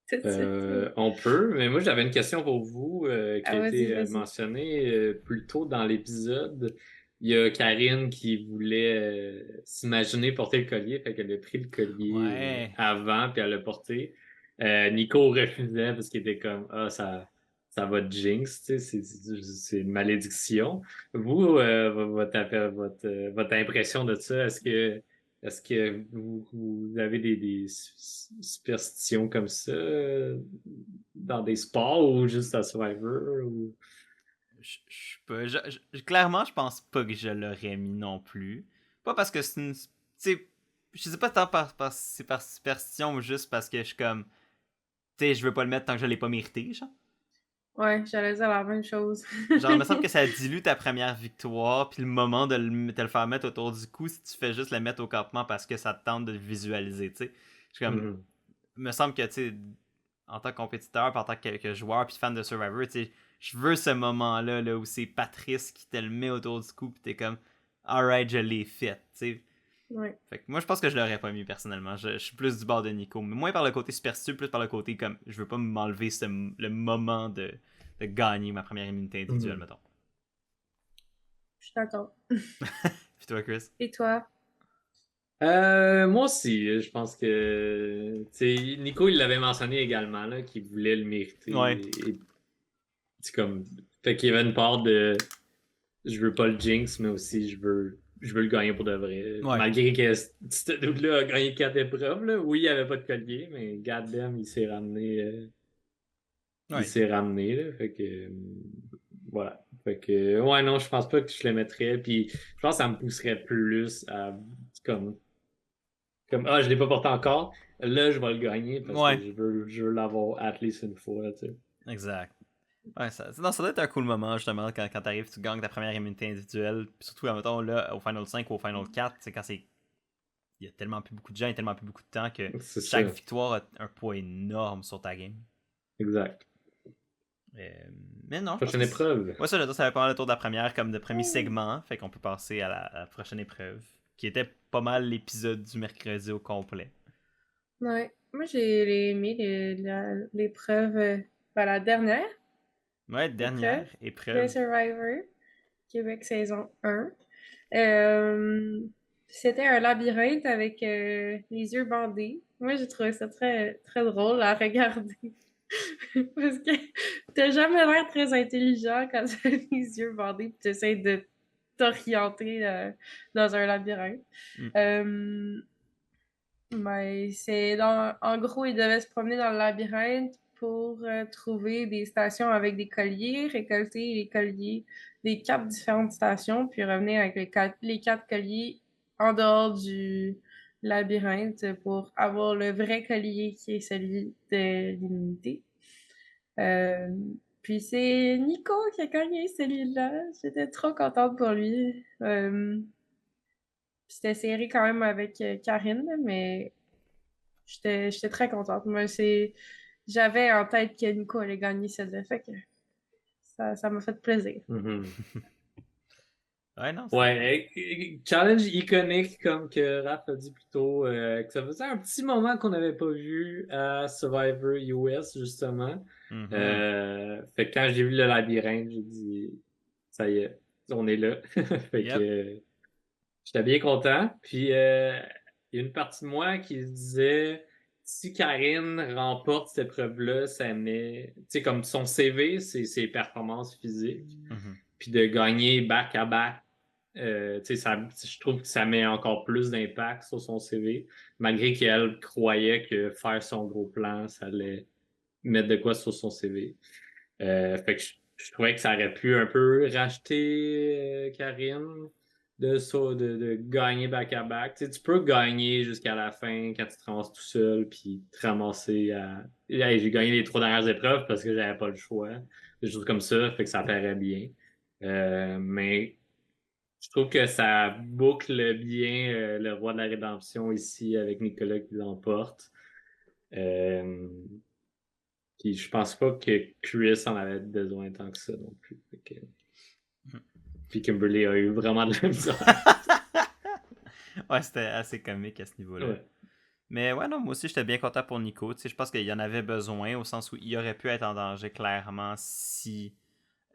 Tout de suite. On peut, mais moi j'avais une question pour vous qui Ah, a vas-y, été vas-y. mentionnée plus tôt dans l'épisode. Il y a Karine qui voulait s'imaginer porter le collier, fait qu'elle a pris le collier Ouais. avant, puis elle l'a porté. Nico refusait parce qu'il était comme ah ça va te jinx, tu sais, c'est une malédiction. Vous, votre impression de ça, est-ce que vous avez des superstitions comme ça dans des sports ou juste à Survivor? Ou... Clairement, je pense pas que je l'aurais mis non plus. Pas parce que c'est une. Tu sais, je sais pas tant c'est par superstition ou juste parce que je suis comme. Tu sais, je veux pas le mettre tant que je l'ai pas mérité, genre. Ouais, j'allais dire la même chose. Genre, il me semble que ça dilue ta première victoire, puis le moment de te le faire mettre autour du cou si tu fais juste le mettre au campement parce que ça te tente de le visualiser, tu sais. Je suis comme. Mhm. Il me semble que, tu sais, en tant que compétiteur, puis en tant que joueur, puis fan de Survivor, tu sais, je veux ce moment-là là, où c'est Patrice qui te le met autour du cou, puis t'es comme, alright, je l'ai fait, tu sais. Ouais. Fait que moi, je pense que je l'aurais pas mis personnellement. Je suis plus du bord de Nico, mais moins par le côté superstitieux, plus par le côté comme, je veux pas m'enlever le moment de gagner ma première immunité individuelle, Mhm. mettons. Je suis d'accord. Puis toi, Chris? Et toi? Moi aussi, je pense que tu sais, Nico il l'avait mentionné également là, qu'il voulait le Ouais. mériter. Et, c'est comme fait qu'il y avait une part de je veux pas le jinx, mais aussi je veux le gagner pour de vrai. Ouais. Malgré que ce dude-là a gagné 4 épreuves, là. Oui, il avait pas de collier, mais goddamn, il s'est ramené. Il Ouais. s'est ramené, là. Fait que. Voilà. Fait que. Ouais, non, je pense pas que je le mettrais. Puis je pense que ça me pousserait plus à. Comme. Ah, je l'ai pas porté encore. Là, je vais le gagner parce que Ouais. je veux l'avoir at least une fois, tu sais. Exact. Ouais, non, ça doit être un cool moment, justement, quand t'arrives, tu gagnes ta première immunité individuelle. Puis surtout, mettons, là, au Final 5 ou au Final 4, c'est quand c'est. Il y a tellement plus beaucoup de gens et tellement plus beaucoup de temps que C'est chaque ça. victoire a un poids énorme sur ta game. Exact. Euh, mais non, je pense Prochaine que. épreuve. Ouais, ça, ça va pas mal le tour de la première comme de premier segment. Fait qu'on peut passer à la prochaine épreuve. Qui était pas mal l'épisode du mercredi au complet. Ouais. Moi, j'ai aimé l'épreuve, ben, la dernière Ouais, épreuve dernière de épreuve. Survivor. Québec saison 1. C'était un labyrinthe avec les yeux bandés. Moi, j'ai trouvé ça très, très drôle à regarder. Parce que t'as jamais l'air très intelligent quand t'as les yeux bandés et tu essaies de t'orienter dans un labyrinthe. Mm. Mais en gros, il devait se promener dans le labyrinthe pour trouver des stations avec des colliers, récolter les colliers des 4 différentes stations, puis revenir avec les 4 colliers en dehors du labyrinthe pour avoir le vrai collier qui est celui de l'immunité. Euh, Puis c'est Nico qui a gagné celui-là. J'étais trop contente pour lui. C'était serré quand même avec Karine, mais j'étais très contente. Moi, j'avais en tête que Nico allait gagner celle-là. Fait que ça m'a fait plaisir. Mhm. Ouais, non, Ouais, challenge iconique, comme que Raph a dit plus tôt, que ça faisait un petit moment qu'on n'avait pas vu à Survivor US, justement. Mhm. Fait que quand j'ai vu le labyrinthe, j'ai dit, ça y est, on est là. Fait que Yep. j'étais bien content. Puis il y a une partie de moi qui se disait, si Karine remporte cette épreuve-là, ça met, tu sais, comme son CV, c'est ses performances physiques. Mhm. Puis de gagner back-à-back, je trouve que ça met encore plus d'impact sur son CV, malgré qu'elle croyait que faire son gros plan, ça allait mettre de quoi sur son CV. Fait que je trouvais que ça aurait pu un peu racheter Karine de gagner back-à-back. Tu peux gagner jusqu'à la fin quand tu te ramasses tout seul, puis te ramasser à. Hey, j'ai gagné les 3 dernières épreuves parce que j'avais pas le choix. Des choses comme ça, fait que ça paraît bien. Mais je trouve que ça boucle bien le roi de la rédemption ici avec Nicolas qui l'emporte. Euh, Puis je pense pas que Chris en avait besoin tant que ça non plus. Puis Kimberly a eu vraiment de la misère. Ouais, c'était assez comique à ce niveau-là. Ouais. Mais ouais, non, moi aussi, j'étais bien content pour Nico. Tu sais, je pense qu'il y en avait besoin, au sens où il aurait pu être en danger clairement si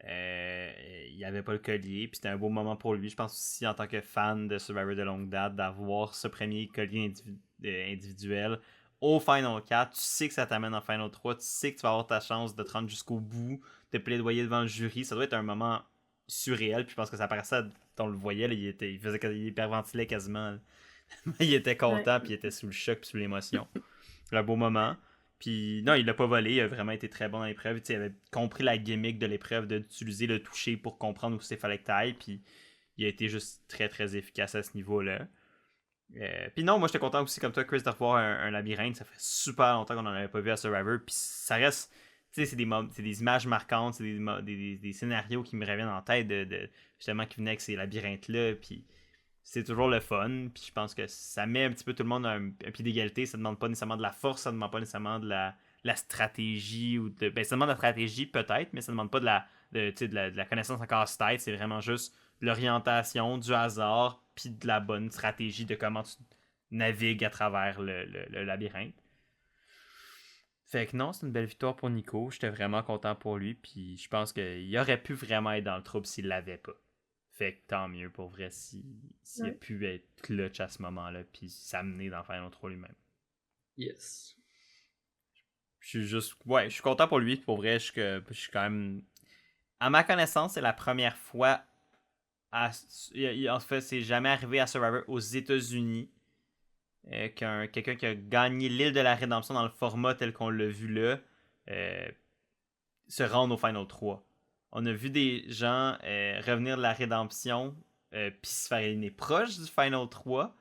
il n'y avait pas le collier. Puis c'était un beau moment pour lui. Je pense aussi, en tant que fan de Survivor de longue date, d'avoir ce premier collier individuel au Final 4. Tu sais que ça t'amène en Final 3. Tu sais que tu vas avoir ta chance de te rendre jusqu'au bout, de plaidoyer devant le jury. Ça doit être un moment surréel. Puis je pense que ça paraissait, on le voyait, là, il hyperventilait quasiment. Il était Ouais. content, puis il était sous le choc, puis sous l'émotion. Un beau moment. Puis non, il l'a pas volé, il a vraiment été très bon dans l'épreuve. Il avait compris la gimmick de l'épreuve d'utiliser le toucher pour comprendre où il fallait que tu ailles. Puis il a été juste très très efficace à ce niveau-là. Puis non, moi j'étais content aussi comme toi, Chris, de revoir un labyrinthe. Ça fait super longtemps qu'on en avait pas vu à Survivor. Puis ça reste. Tu sais, c'est des images marquantes, c'est des scénarios qui me reviennent en tête justement qui venaient avec ces labyrinthes-là. Puis c'est toujours le fun. Puis je pense que ça met un petit peu tout le monde à un pied d'égalité. Ça demande pas nécessairement de la force, ça demande pas nécessairement de la stratégie. Ça demande de la stratégie peut-être, mais ça demande pas de la connaissance en casse-tête. C'est vraiment juste l'orientation, du hasard, puis de la bonne stratégie de comment tu navigues à travers le labyrinthe. Fait que non, c'est une belle victoire pour Nico. J'étais vraiment content pour lui. Puis je pense qu'il aurait pu vraiment être dans le trouble s'il l'avait pas. Fait que tant mieux pour vrai s'il a Ouais. pu être clutch à ce moment-là. Puis s'amener dans Final 3 lui-même. Yes. Je suis juste. Ouais, je suis content pour lui. Pour vrai, je suis quand même. À ma connaissance, c'est la première fois. En fait, c'est jamais arrivé à Survivor aux États-Unis. Quelqu'un qui a gagné l'île de la rédemption dans le format tel qu'on l'a vu là se rendre au Final 3. On a vu des gens revenir de la rédemption puis se faire éliminer proche du Final 3.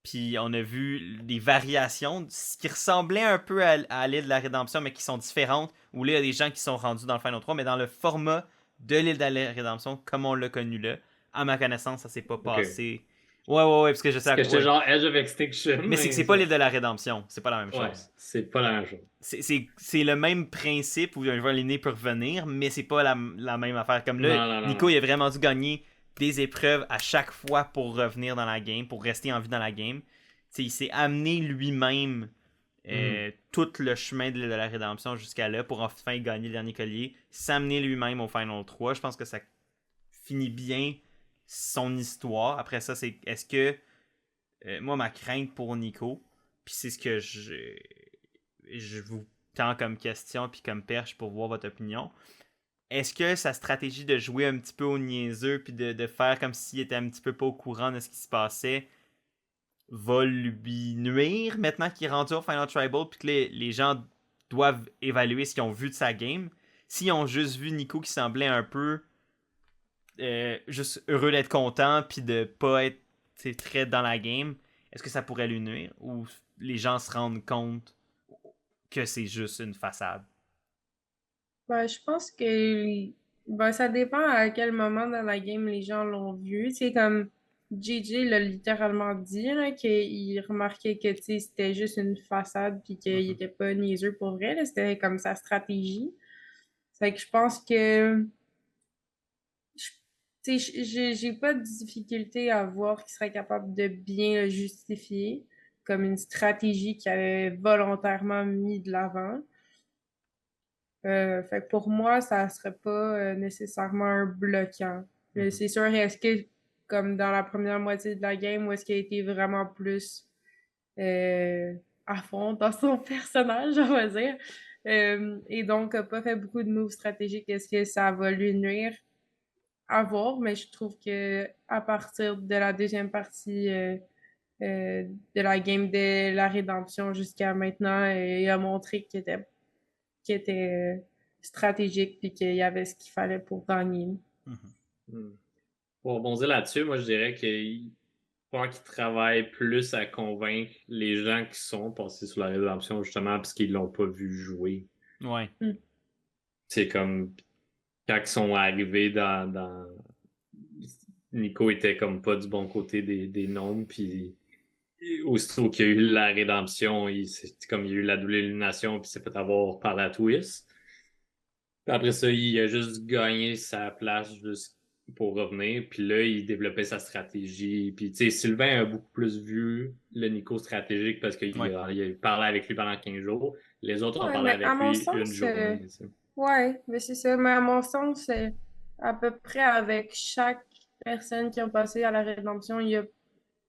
Puis on a vu des variations ce qui ressemblait un peu à l'île de la rédemption, mais qui sont différentes. Où là, il y a des gens qui sont rendus dans le Final 3, mais dans le format de l'île de la rédemption, comme on l'a connu là, à ma connaissance, ça s'est pas OK. passé. Ouais, parce que je sais Parce à que j'étais quoi. genre Edge of Extinction, Mais c'est que mais c'est pas l'île de la rédemption, c'est pas la même ouais, chose. c'est pas la même chose. C'est le même principe où un joueur aligné peut revenir, mais c'est pas la même affaire. Comme là, Non, non, non, Nico, non. il a vraiment dû gagner des épreuves à chaque fois pour revenir dans la game, pour rester en vie dans la game. T'sais, il s'est amené lui-même tout le chemin de la rédemption jusqu'à là pour enfin gagner le dernier collier. S'amener lui-même au Final 3. Je pense que ça finit bien son histoire. Après ça, c'est est-ce que moi, ma crainte pour Nico, puis c'est ce que je vous tends comme question puis comme perche pour voir votre opinion. Est-ce que sa stratégie de jouer un petit peu au niaiseux puis de faire comme s'il était un petit peu pas au courant de ce qui se passait va lui nuire maintenant qu'il est rendu au Final Tribal puis que les gens doivent évaluer ce qu'ils ont vu de sa game? S'ils ont juste vu Nico qui semblait un peu juste heureux d'être content puis de pas être très dans la game, est-ce que ça pourrait lui nuire ou les gens se rendent compte que c'est juste une façade? Ben, je pense que ça dépend à quel moment dans la game les gens l'ont vu. C'est comme JJ l'a littéralement dit là, qu'il remarquait que tu sais, c'était juste une façade puis qu'il Mhm. était pas niaiseux pour vrai. Là, c'était comme sa stratégie. Fait que je pense que je- tu sais, j'ai pas de difficulté à voir qu'il serait capable de bien le justifier comme une stratégie qu'il avait volontairement mis de l'avant. Fait que pour moi, ça serait pas nécessairement un bloquant. Mais Mhm. c'est sûr, est-ce que, comme dans la première moitié de la game, où est-ce qu'il a été vraiment plus euh, à fond dans son personnage, on va dire, et donc a pas fait beaucoup de moves stratégiques, est-ce que ça va lui nuire? À voir, mais je trouve que à partir de la deuxième partie de la game de la rédemption jusqu'à maintenant, il a montré qu'il était stratégique puis qu'il y avait ce qu'il fallait pour gagner. Mhm. Hmm. Pour rebondir là-dessus, moi je dirais qu'il faut qu'il travaille plus à convaincre les gens qui sont passés sur la rédemption justement parce qu'ils l'ont pas vu jouer. Ouais. Mm. C'est comme quand ils sont arrivés Nico était comme pas du bon côté des nombres, puis aussitôt qu'il y a eu la rédemption, c'est comme il y a eu la double élimination, puis il s'est fait avoir par la twist. Puis après ça, il a juste gagné sa place juste pour revenir, puis là, il développait sa stratégie. Puis tu sais, Sylvain a beaucoup plus vu le Nico stratégique parce qu'il Ouais. a parlé avec lui pendant 15 jours. Les autres ont Ouais, parlé mais à avec mon lui une sens, journée. Tu sais. ouais, mais c'est ça. Mais à mon sens, à peu près avec chaque personne qui a passé à la rédemption, il a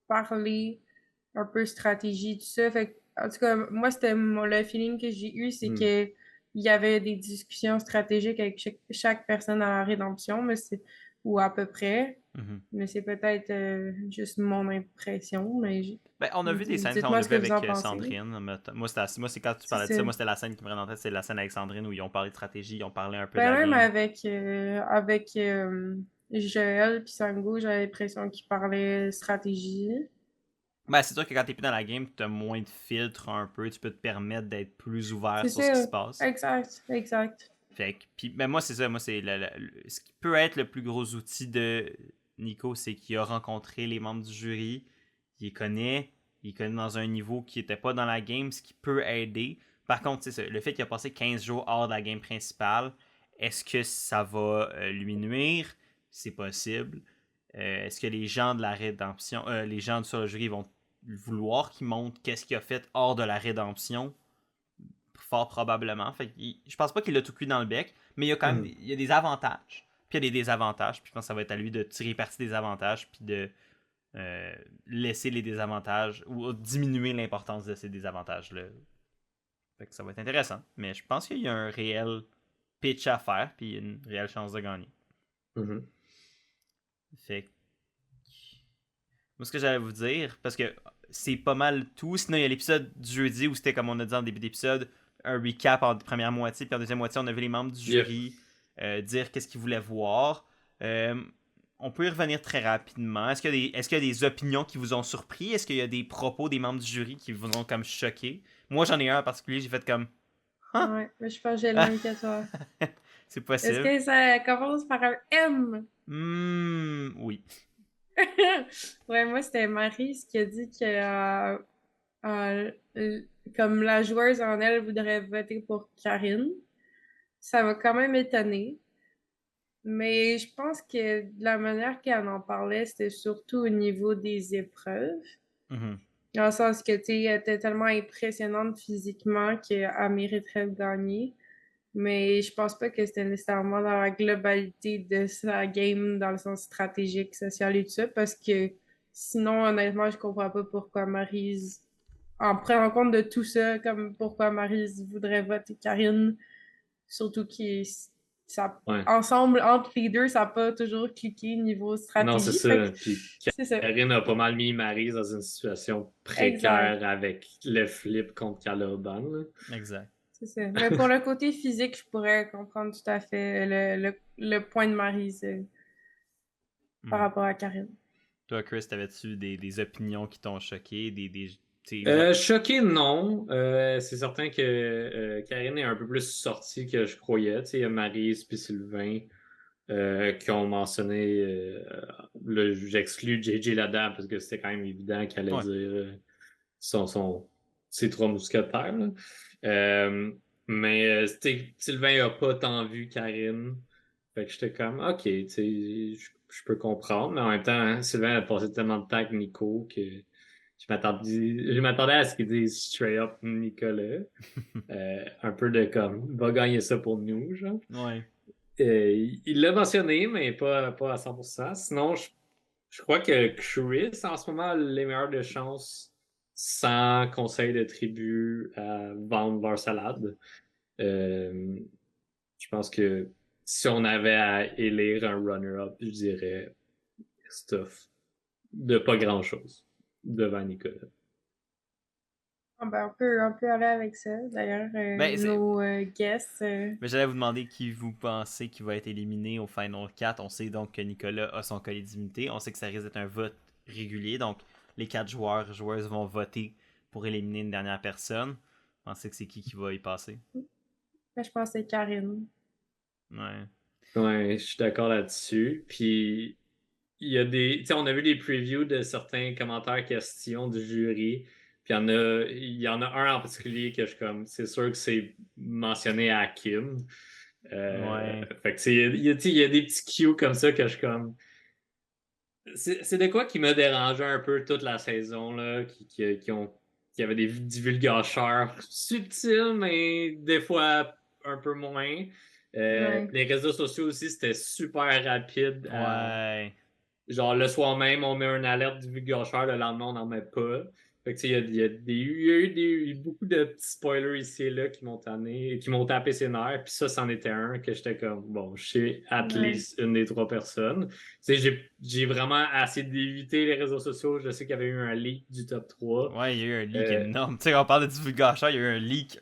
parlé un peu stratégie, tout ça. Fait que, en tout cas, moi, le feeling que j'ai eu, c'est Hmm. que il y avait des discussions stratégiques avec chaque personne à la rédemption, ou à peu près. Mhm. Mais c'est peut-être juste mon impression. Ben, on a vu des scènes, on Dites-moi l'a ce vu que vous avec en pensez. Sandrine. Moi, moi, c'est quand tu C'est parlais de ça. ça, moi, c'était la scène qui me venait en tête, c'est la scène avec Sandrine où ils ont parlé de stratégie, ils ont parlé un peu de Ben la même game. avec Joël puis Sango, j'avais l'impression qu'ils parlaient stratégie. Ben, c'est sûr que quand t'es plus dans la game, t'as moins de filtres un peu, tu peux te permettre d'être plus ouvert C'est sur ce qui ça. se passe. Exact, exact. Fait que, puis, ben moi, c'est ça, moi, c'est ce qui peut être le plus gros outil de Nico, c'est qu'il a rencontré les membres du jury, il les connaît dans un niveau qui était pas dans la game, ce qui peut aider. Par contre, c'est ça, le fait qu'il a passé 15 jours hors de la game principale, est-ce que ça va lui nuire? C'est possible. Est-ce que les gens de la rédemption, les gens sur le jury vont vouloir qu'il montre qu'est-ce qu'il a fait hors de la rédemption? Fort probablement. Fait que je pense pas qu'il a tout cuit dans le bec, mais il y a quand même Hmm. il y a des avantages. Puis il y a des désavantages. Puis je pense que ça va être à lui de tirer parti des avantages puis de laisser les désavantages ou diminuer l'importance de ces désavantages-là. Fait que ça va être intéressant. Mais je pense qu'il y a un réel pitch à faire puis une réelle chance de gagner. Mhm. Fait que moi, ce que j'allais vous dire, parce que c'est pas mal tout. Sinon, il y a l'épisode du jeudi où c'était, comme on a dit en début d'épisode, un recap en première moitié. Puis en deuxième moitié, on a vu les membres du Yep. jury dire qu'est-ce qu'ils voulaient voir. Euh, on peut y revenir très rapidement. Est-ce qu'il y a des opinions qui vous ont surpris? Est-ce qu'il y a des propos des membres du jury qui vous ont comme choqué? Moi, j'en ai un en particulier. J'ai fait comme... Ah! Ouais, mais je pense que j'ai le même que toi. C'est Est-ce possible. que ça commence par un M? Oui. Ouais, moi, c'était Maryse qui a dit que comme la joueuse en elle voudrait voter pour Karine. Ça m'a quand même étonnée. Mais je pense que de la manière qu'elle en parlait, c'était surtout au niveau des épreuves. Mhm. Dans le sens que, tu sais, elle était tellement impressionnante physiquement qu'elle mériterait de gagner. Mais je pense pas que c'était nécessairement dans la globalité de sa game, dans le sens stratégique, social et tout ça, parce que sinon, honnêtement, je comprends pas pourquoi Maryse, en prenant compte de tout ça, comme pourquoi Maryse voudrait voter Karine, surtout ça, Ouais. ensemble, entre les deux, ça n'a pas toujours cliqué niveau Non, c'est stratégie. Fait que ça. Puis c'est ça. Karine a pas mal mis Maryse dans une situation Exact. précaire avec le flip contre Caloban, là. Exact. C'est ça. Mais pour le côté physique, je pourrais comprendre tout à fait le point de Maryse par rapport à Karine. Toi, Chris, t'avais-tu des opinions qui t'ont choqué, t'sais, ouais. Choqué, non. C'est certain que Karine est un peu plus sortie que je croyais. Tu sais, il y a Maryse puis Sylvain qui ont mentionné. Là, j'exclus JJ là-dedans parce que c'était quand même évident qu'elle allait Ouais. dire ses trois mousquetaires, là. Euh, mais Sylvain a pas tant vu Karine. Fait que j'étais comme, ok, tu sais, je peux comprendre. Mais en même temps, hein, Sylvain a passé tellement de temps avec Nico que je m'attendais à ce qu'il dise straight up Nicolas. Un peu de comme, va gagner ça pour nous, genre. Ouais. Il l'a mentionné, mais pas à 100%. Sinon, je crois que Chris, en ce moment, a les meilleures de chances sans conseil de tribu à vendre leur salade. Euh, je pense que si on avait à élire un runner-up, je dirais Stuff de pas grand-chose devant Nicolas. Ah ben, on peut aller avec ça. D'ailleurs, Ben, nos guests. mais j'allais vous demander qui vous pensez qui va être éliminé au Final 4. On sait donc que Nicolas a son collier d'immunité. On sait que ça risque d'être un vote régulier. Donc, les 4 joueuses vont voter pour éliminer une dernière personne. Vous pensez que c'est qui va y passer? Je pense que c'est Karine. Ouais. Ouais, je suis d'accord là-dessus. Puis il y a tu sais, on a vu des previews de certains commentaires, questions du jury. Puis il y en a un en particulier que je suis comme, c'est sûr que c'est mentionné à Kim. Ouais. Fait que il y a des petits cues comme ça que je suis comme. C'est de quoi qui m'a dérangé un peu toute la saison, là, qui avait des divulgateurs subtils, mais des fois un peu moins. Ouais. Les réseaux sociaux aussi, c'était super rapide. Ouais. Genre, le soir même, on met une alerte divulgateur, le lendemain, on n'en met pas. Fait que, tu sais, il y a eu beaucoup de petits spoilers ici et là qui m'ont tanné, qui m'ont tapé ses nerfs. Puis ça, c'en était un que j'étais comme, bon, je sais at Ouais. least une des trois personnes. Tu sais, j'ai vraiment essayé d'éviter les réseaux sociaux. Je sais qu'il y avait eu un leak du top 3. Ouais, il y a eu un leak Euh, énorme. Tu sais, on parle de divulgation, il y a eu un leak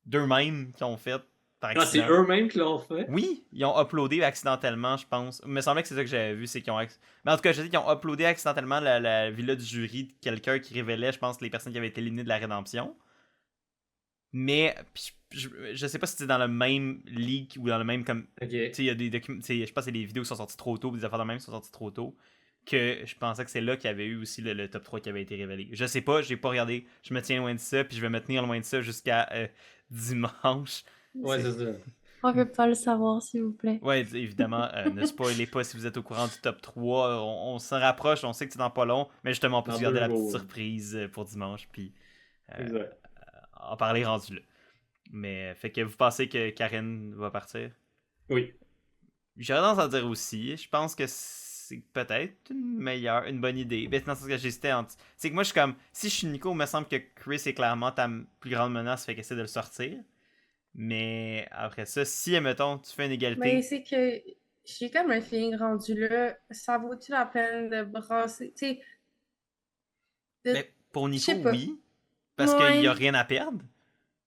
d'eux-mêmes qui ont fait par c'est accident. eux-mêmes qui l'ont fait. Oui, ils ont uploadé accidentellement, je pense. Il me semblait que c'est ça que j'avais vu, c'est qu'ils ont. Mais en tout cas, je sais qu'ils ont uploadé accidentellement la villa du jury de quelqu'un qui révélait, je pense, les personnes qui avaient été éliminées de la rédemption. Mais je sais pas si c'est dans le même leak ou dans le même comme. Ok. Tu sais, il y a des documents. Je pense que c'est des vidéos qui sont sorties trop tôt, des affaires de même qui sont sorties trop tôt. Que je pensais que c'est là qu'il y avait eu aussi le top 3 qui avait été révélé. Je sais pas, j'ai pas regardé. Je me tiens loin de ça, puis je vais me tenir loin de ça jusqu'à dimanche. Ouais, c'est ça. On veut pas le savoir, s'il vous plaît. Ouais, évidemment, ne spoilez pas si vous êtes au courant du top 3. On s'en rapproche, on sait que c'est dans pas long, mais justement, on peut Dans se garder 2 la petite jours. surprise pour dimanche, puis Exact. en parler rendu là. Mais fait que vous pensez que Karen va partir? Oui. J'aurais tendance à dire aussi. Je pense que c'est peut-être une bonne idée. Mais dans ce que j'hésitais entre. C'est que moi, je suis comme. Si je suis Nico, il me semble que Chris est clairement ta plus grande menace, fait qu'essaie de le sortir. Mais après ça, si, admettons, tu fais une Mais égalité. c'est que j'ai comme un feeling rendu là. Ça vaut-tu la peine de brasser? Tu sais, Ben, pour je Nico, sais pas. oui. Parce qu'il n'y a Ouais. rien à perdre.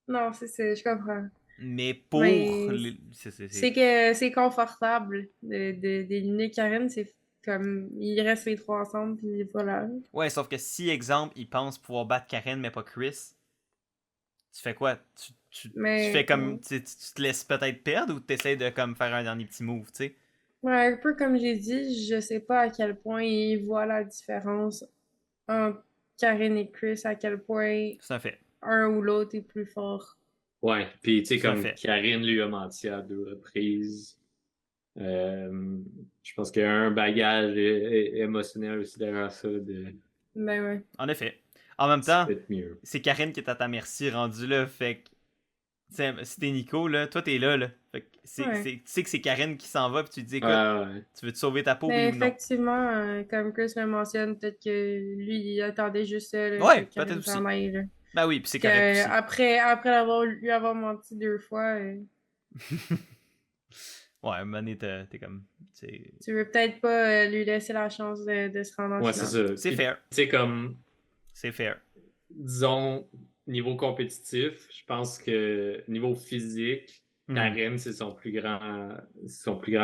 Non, je comprends. Mais pour. Mais C'est. c'est que c'est confortable d'éliminer Karen. C'est comme, ils restent les trois ensemble, puis voilà. Ouais, sauf que si, exemple, il pense pouvoir battre Karen, mais pas Chris, tu fais quoi? Tu fais Mais comme. Tu te laisses peut-être perdre ou tu essaies de comme faire un dernier petit move, tu sais? ouais, un peu comme j'ai dit, je sais pas à quel point ils voient la différence entre Karen et Chris, à quel point C'est un fait. un ou l'autre est plus fort. Ouais. Puis, tu sais, C'est un comme fait. Karine lui a menti à 2 reprises. Je pense qu'il y a un bagage émotionnel aussi derrière ça. Ben ouais. En effet. En même C'est temps, peut-être mieux. c'est Karine qui est à ta merci rendu là, fait que Si t'es Nico, là, toi t'es là, là. Fait que Ouais. tu sais que c'est Karine qui s'en va, puis tu te dis, écoute, Ouais. tu veux te sauver ta peau, Mais oui ou non? effectivement, comme Chris le mentionne, peut-être que lui, il attendait juste ça, là, Ouais, que peut-être Karine aussi. s'en aille, là. Ben oui, puis c'est Que, correct aussi. lui avoir menti 2 fois, Ouais, à un moment donné, t'es comme. tu veux peut-être pas lui laisser la chance de se rendre en Ouais, c'est finale. ça. C'est Puis, fair. tu sais, comme, C'est fair. disons, niveau compétitif, je pense que niveau physique, Mhm. Karen, c'est son plus grand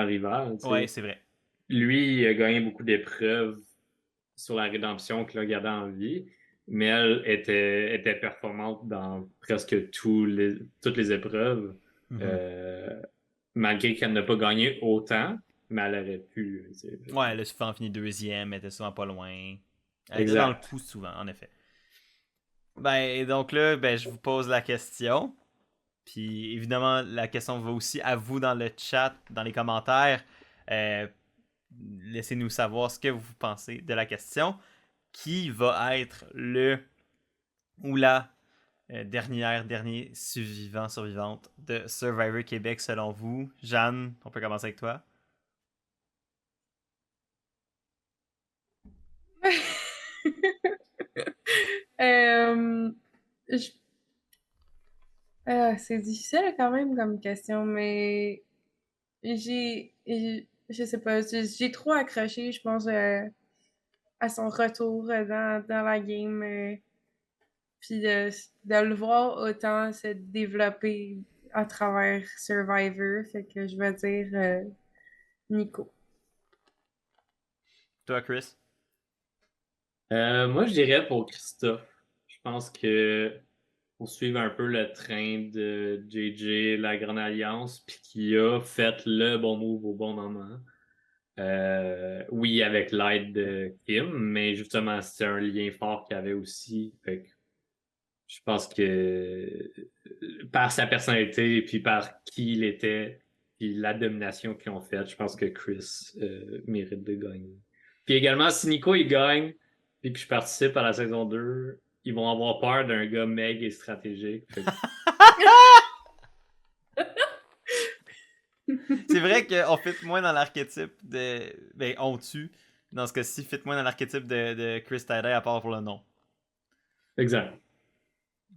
rival. Tu Ouais, sais. c'est vrai. Lui, il a gagné beaucoup d'épreuves sur la rédemption qu'il a gardé en vie, mais elle était performante dans presque toutes les épreuves, Mhm. euh, malgré qu'elle n'a pas gagné autant, mais elle aurait pu. Tu sais. Ouais, elle a souvent fini deuxième, elle était souvent pas loin. Elle était dans le Exact. coup souvent, en effet. Ben, et donc là, ben, je vous pose la question. Puis évidemment, la question va aussi à vous dans le chat, dans les commentaires. Euh, Laissez-nous savoir ce que vous pensez de la question. Qui va être le ou la dernier survivante de Survivor Québec selon vous? Jeanne, on peut commencer avec toi. Euh, je- c'est difficile quand même comme question, mais je sais pas, j'ai trop accroché, je pense, à son retour dans la game, puis de le voir autant se développer à travers Survivor, fait que je vais dire Nico. Toi, Chris. Moi, je dirais pour Christophe. Je pense que pour suivre un peu le train de JJ, la Grande Alliance, puis qui a fait le bon move au bon moment. Oui, avec l'aide de Kim, mais justement, c'était un lien fort qu'il y avait aussi. Fait que je pense que par sa personnalité, puis par qui il était, puis la domination qu'ils ont faite, je pense que Chris mérite de gagner. Puis également, si Nico il gagne, puis que je participe à la saison 2, ils vont avoir peur d'un gars meg et stratégique. Fait que C'est vrai qu'on fit moins dans l'archétype de. Ben, on tue. Dans ce cas-ci, fit moins dans l'archétype de Chris Tidy à part pour le nom. exact.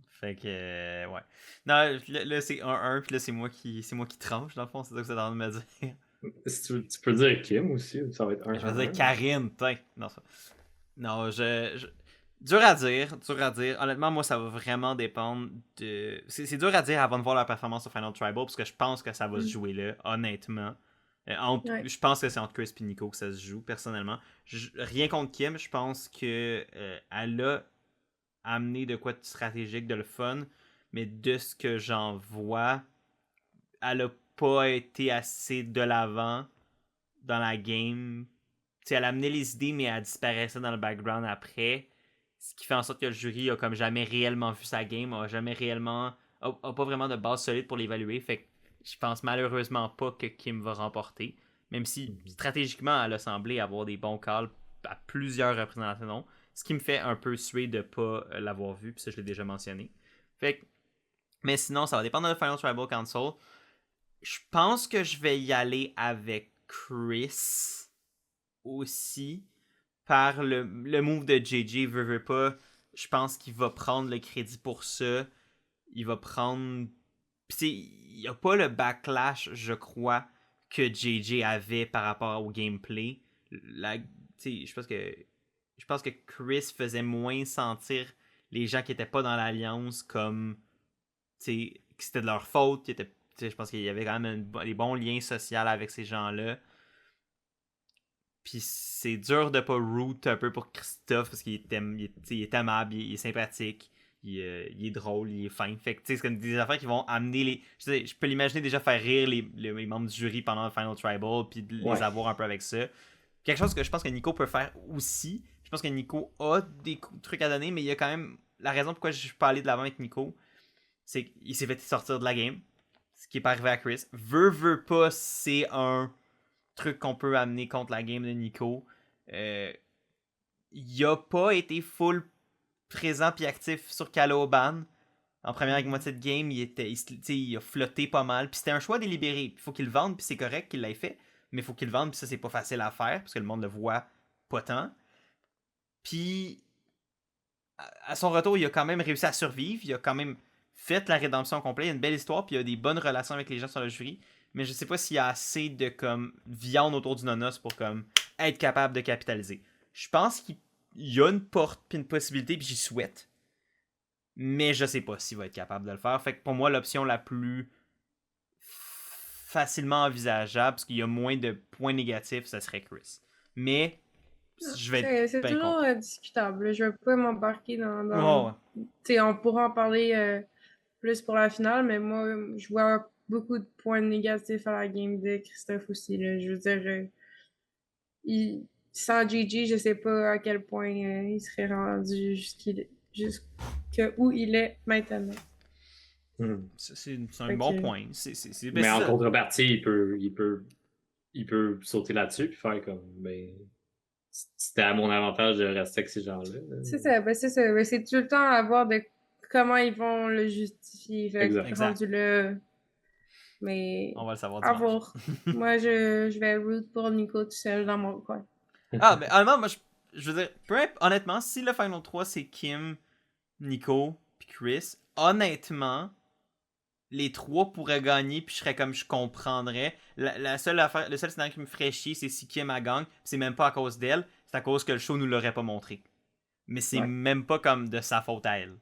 Fait que. Ouais. Non, là, c'est 1-1, puis là, c'est moi qui tranche, dans le fond, c'est ça que c'est en train de me dire. Si tu peux dire Kim aussi, ça va être Je vais dire 1-1. Karine, putain. Non, non, dur à dire, dur à dire. Honnêtement, moi, ça va vraiment dépendre de. C'est dur à dire avant de voir la performance au Final Tribal, parce que je pense que ça va se Mm. jouer là, honnêtement. Ouais. Je pense que c'est entre Chris et Nico que ça se joue, personnellement. Rien contre Kim, je pense que elle a amené de quoi de stratégique, de le fun, mais de ce que j'en vois, elle a pas été assez de l'avant dans la game. T'sais, elle amenait les idées, mais elle disparaissait dans le background après. Ce qui fait en sorte que le jury a comme jamais réellement vu sa game, a pas vraiment de base solide pour l'évaluer. Fait que je pense malheureusement pas que Kim va remporter. Même si stratégiquement, elle a semblé avoir des bons calls à plusieurs représentations. Ce qui me fait un peu suer de pas l'avoir vu, puis ça je l'ai déjà mentionné. Fait que, mais sinon, ça va dépendre de la Final Tribal Council. Je pense que je vais y aller avec Chris aussi par le move de JJ veut pas. Je pense qu'il va prendre le crédit pour ça. Il va prendre. Il n'y a pas le backlash, je crois, que JJ avait par rapport au gameplay. Je pense que Chris faisait moins sentir les gens qui n'étaient pas dans l'alliance comme que c'était de leur faute. Je pense qu'il y avait quand même des bons liens sociaux avec ces gens-là. Puis c'est dur de pas root un peu pour Christophe parce qu'il est aimable, il est sympathique, il est drôle, il est fin. Fait que c'est comme des affaires qui vont amener les. Je peux l'imaginer déjà faire rire les membres du jury pendant le Final Tribal puis de les Ouais. avoir un peu avec ça. Quelque chose que je pense que Nico peut faire aussi. Je pense que Nico a des trucs à donner, mais il y a quand même. La raison pourquoi je suis pas allé de l'avant avec Nico, c'est qu'il s'est fait sortir de la game. Ce qui est pas arrivé à Chris. Veut pas, c'est un truc qu'on peut amener contre la game de Nico. Il a pas été full présent puis actif sur Caloban. En première moitié de game, il a flotté pas mal. Puis c'était un choix délibéré. Il faut qu'il le vende, puis c'est correct qu'il l'ait fait. Mais il faut qu'il le vende, puis ça, c'est pas facile à faire, parce que le monde le voit pas tant. Puis, à son retour, il a quand même réussi à survivre. Il a quand même fait la rédemption complète. Il y a une belle histoire, puis il a des bonnes relations avec les gens sur le jury. Mais je sais pas s'il y a assez de comme viande autour du nonos pour comme être capable de capitaliser. Je pense qu'il y a une porte, puis une possibilité, puis j'y souhaite. Mais je sais pas s'il va être capable de le faire. Fait que pour moi, l'option la plus facilement envisageable, parce qu'il y a moins de points négatifs, ça serait Chris. Mais je vais être C'est bien toujours content. discutable. Je vais pas m'embarquer Oh, ouais. Tu sais, on pourra en parler plus pour la finale, mais moi, je vois beaucoup de points négatifs à la game de Christophe aussi, là. Je veux dire, sans Gigi, je sais pas à quel point il serait rendu jusqu'où il est maintenant. C'est un Fait bon que- point. Ben, Mais c'est en ça. contrepartie, il peut sauter là-dessus puis faire comme ben c'était à mon avantage de rester avec ces gens-là. C'est ça, ben c'est ça. Ben c'est tout le temps à voir de comment ils vont le justifier. Fait que Exact. rendu là, mais On va le savoir à dimanche. voir. Moi, je vais root pour Nico tout seul dans mon coin. Ah, mais honnêtement, moi, je veux dire, honnêtement, si le Final 3 c'est Kim, Nico, puis Chris, honnêtement, les trois pourraient gagner, puis je serais comme je comprendrais. La seule affaire, le seul scénario qui me ferait chier, c'est si Kim a gagne, c'est même pas à cause d'elle, c'est à cause que le show nous l'aurait pas montré. Mais c'est Ouais. même pas comme de sa faute à elle.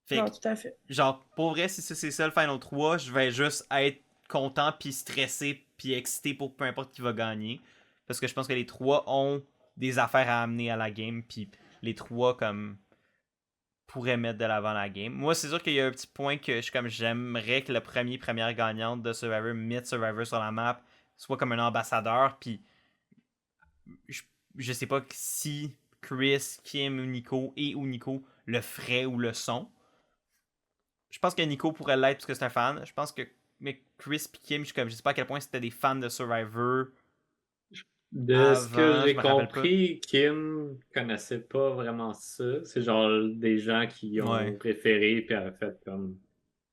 Fait Non, que, tout à fait. genre, pour vrai, si c'est ça le Final 3, je vais juste être content, puis stressé, puis excité pour peu importe qui va gagner. Parce que je pense que les trois ont des affaires à amener à la game, puis les trois, comme, pourraient mettre de l'avant la game. Moi, c'est sûr qu'il y a un petit point que je suis comme, j'aimerais que le première gagnante de Survivor mette Survivor sur la map, soit comme un ambassadeur, puis je, je sais pas si Chris, Kim ou Nico le ferait ou le sont. Je pense que Nico pourrait l'être parce que c'est un fan. Je pense que mais Chris et Kim, je sais pas à quel point c'était des fans de Survivor De ce que avant, je j'ai me rappelle pas. compris, Kim connaissait pas vraiment ça. C'est genre des gens qui Ouais. ont préféré puis a fait comme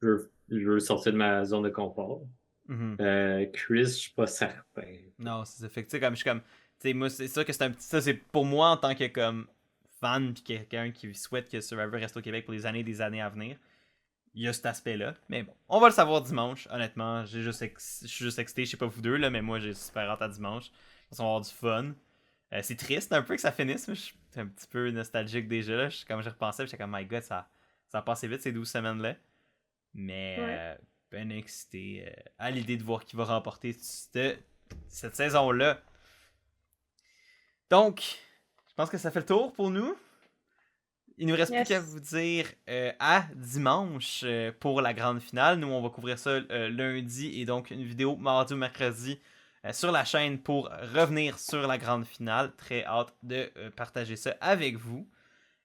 je veux sortir de ma zone de confort. Mhm. Chris, je suis pas certain. Non, c'est ça. Fait que, tu sais, comme je suis comme. Tu sais, moi, c'est sûr que c'est un petit. Ça, c'est pour moi en tant que comme fan puis quelqu'un qui souhaite que Survivor reste au Québec pour des années à venir. Il y a cet aspect-là. Mais bon, on va le savoir dimanche, honnêtement. Je suis juste excité, je sais pas vous deux, là, mais moi j'ai super hâte à dimanche. On va avoir du fun. C'est triste un peu que ça finisse, mais je suis un petit peu nostalgique déjà. Là. Comme je repensais, j'étais comme, my god, ça a passé vite ces 12 semaines-là. Mais Ouais. ben excité à l'idée de voir qui va remporter cette saison-là. Donc, je pense que ça fait le tour pour nous. Il nous reste plus Yes. qu'à vous dire à dimanche pour la grande finale. Nous, on va couvrir ça lundi et donc une vidéo mardi ou mercredi sur la chaîne pour revenir sur la grande finale. Très hâte de partager ça avec vous.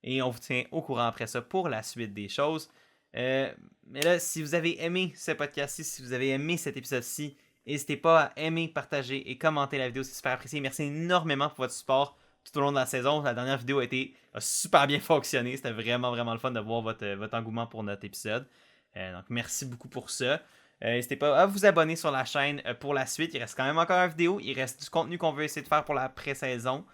Et on vous tient au courant après ça pour la suite des choses. Mais là, si vous avez aimé ce podcast-ci, si vous avez aimé cet épisode-ci, n'hésitez pas à aimer, partager et commenter la vidéo. C'est super apprécié. Merci énormément pour votre support tout au long de la saison. La dernière vidéo a super bien fonctionné. C'était vraiment, vraiment le fun de voir votre engouement pour notre épisode. Donc, merci beaucoup pour ça. N'hésitez pas à vous abonner sur la chaîne pour la suite. Il reste quand même encore une vidéo. Il reste du contenu qu'on veut essayer de faire pour la pré-saison.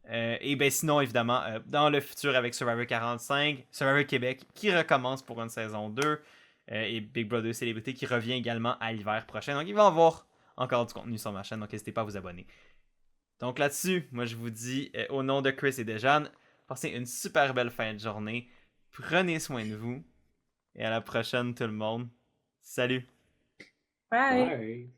Et bien sinon, évidemment, dans le futur avec Survivor 45, Survivor Québec qui recommence pour une saison 2 et Big Brother Célébrité qui revient également à l'hiver prochain. Donc, il va y avoir encore du contenu sur ma chaîne, donc n'hésitez pas à vous abonner. Donc là-dessus, moi je vous dis au nom de Chris et de Jeanne, passez une super belle fin de journée. Prenez soin de vous. Et à la prochaine tout le monde. Salut! Bye. Bye.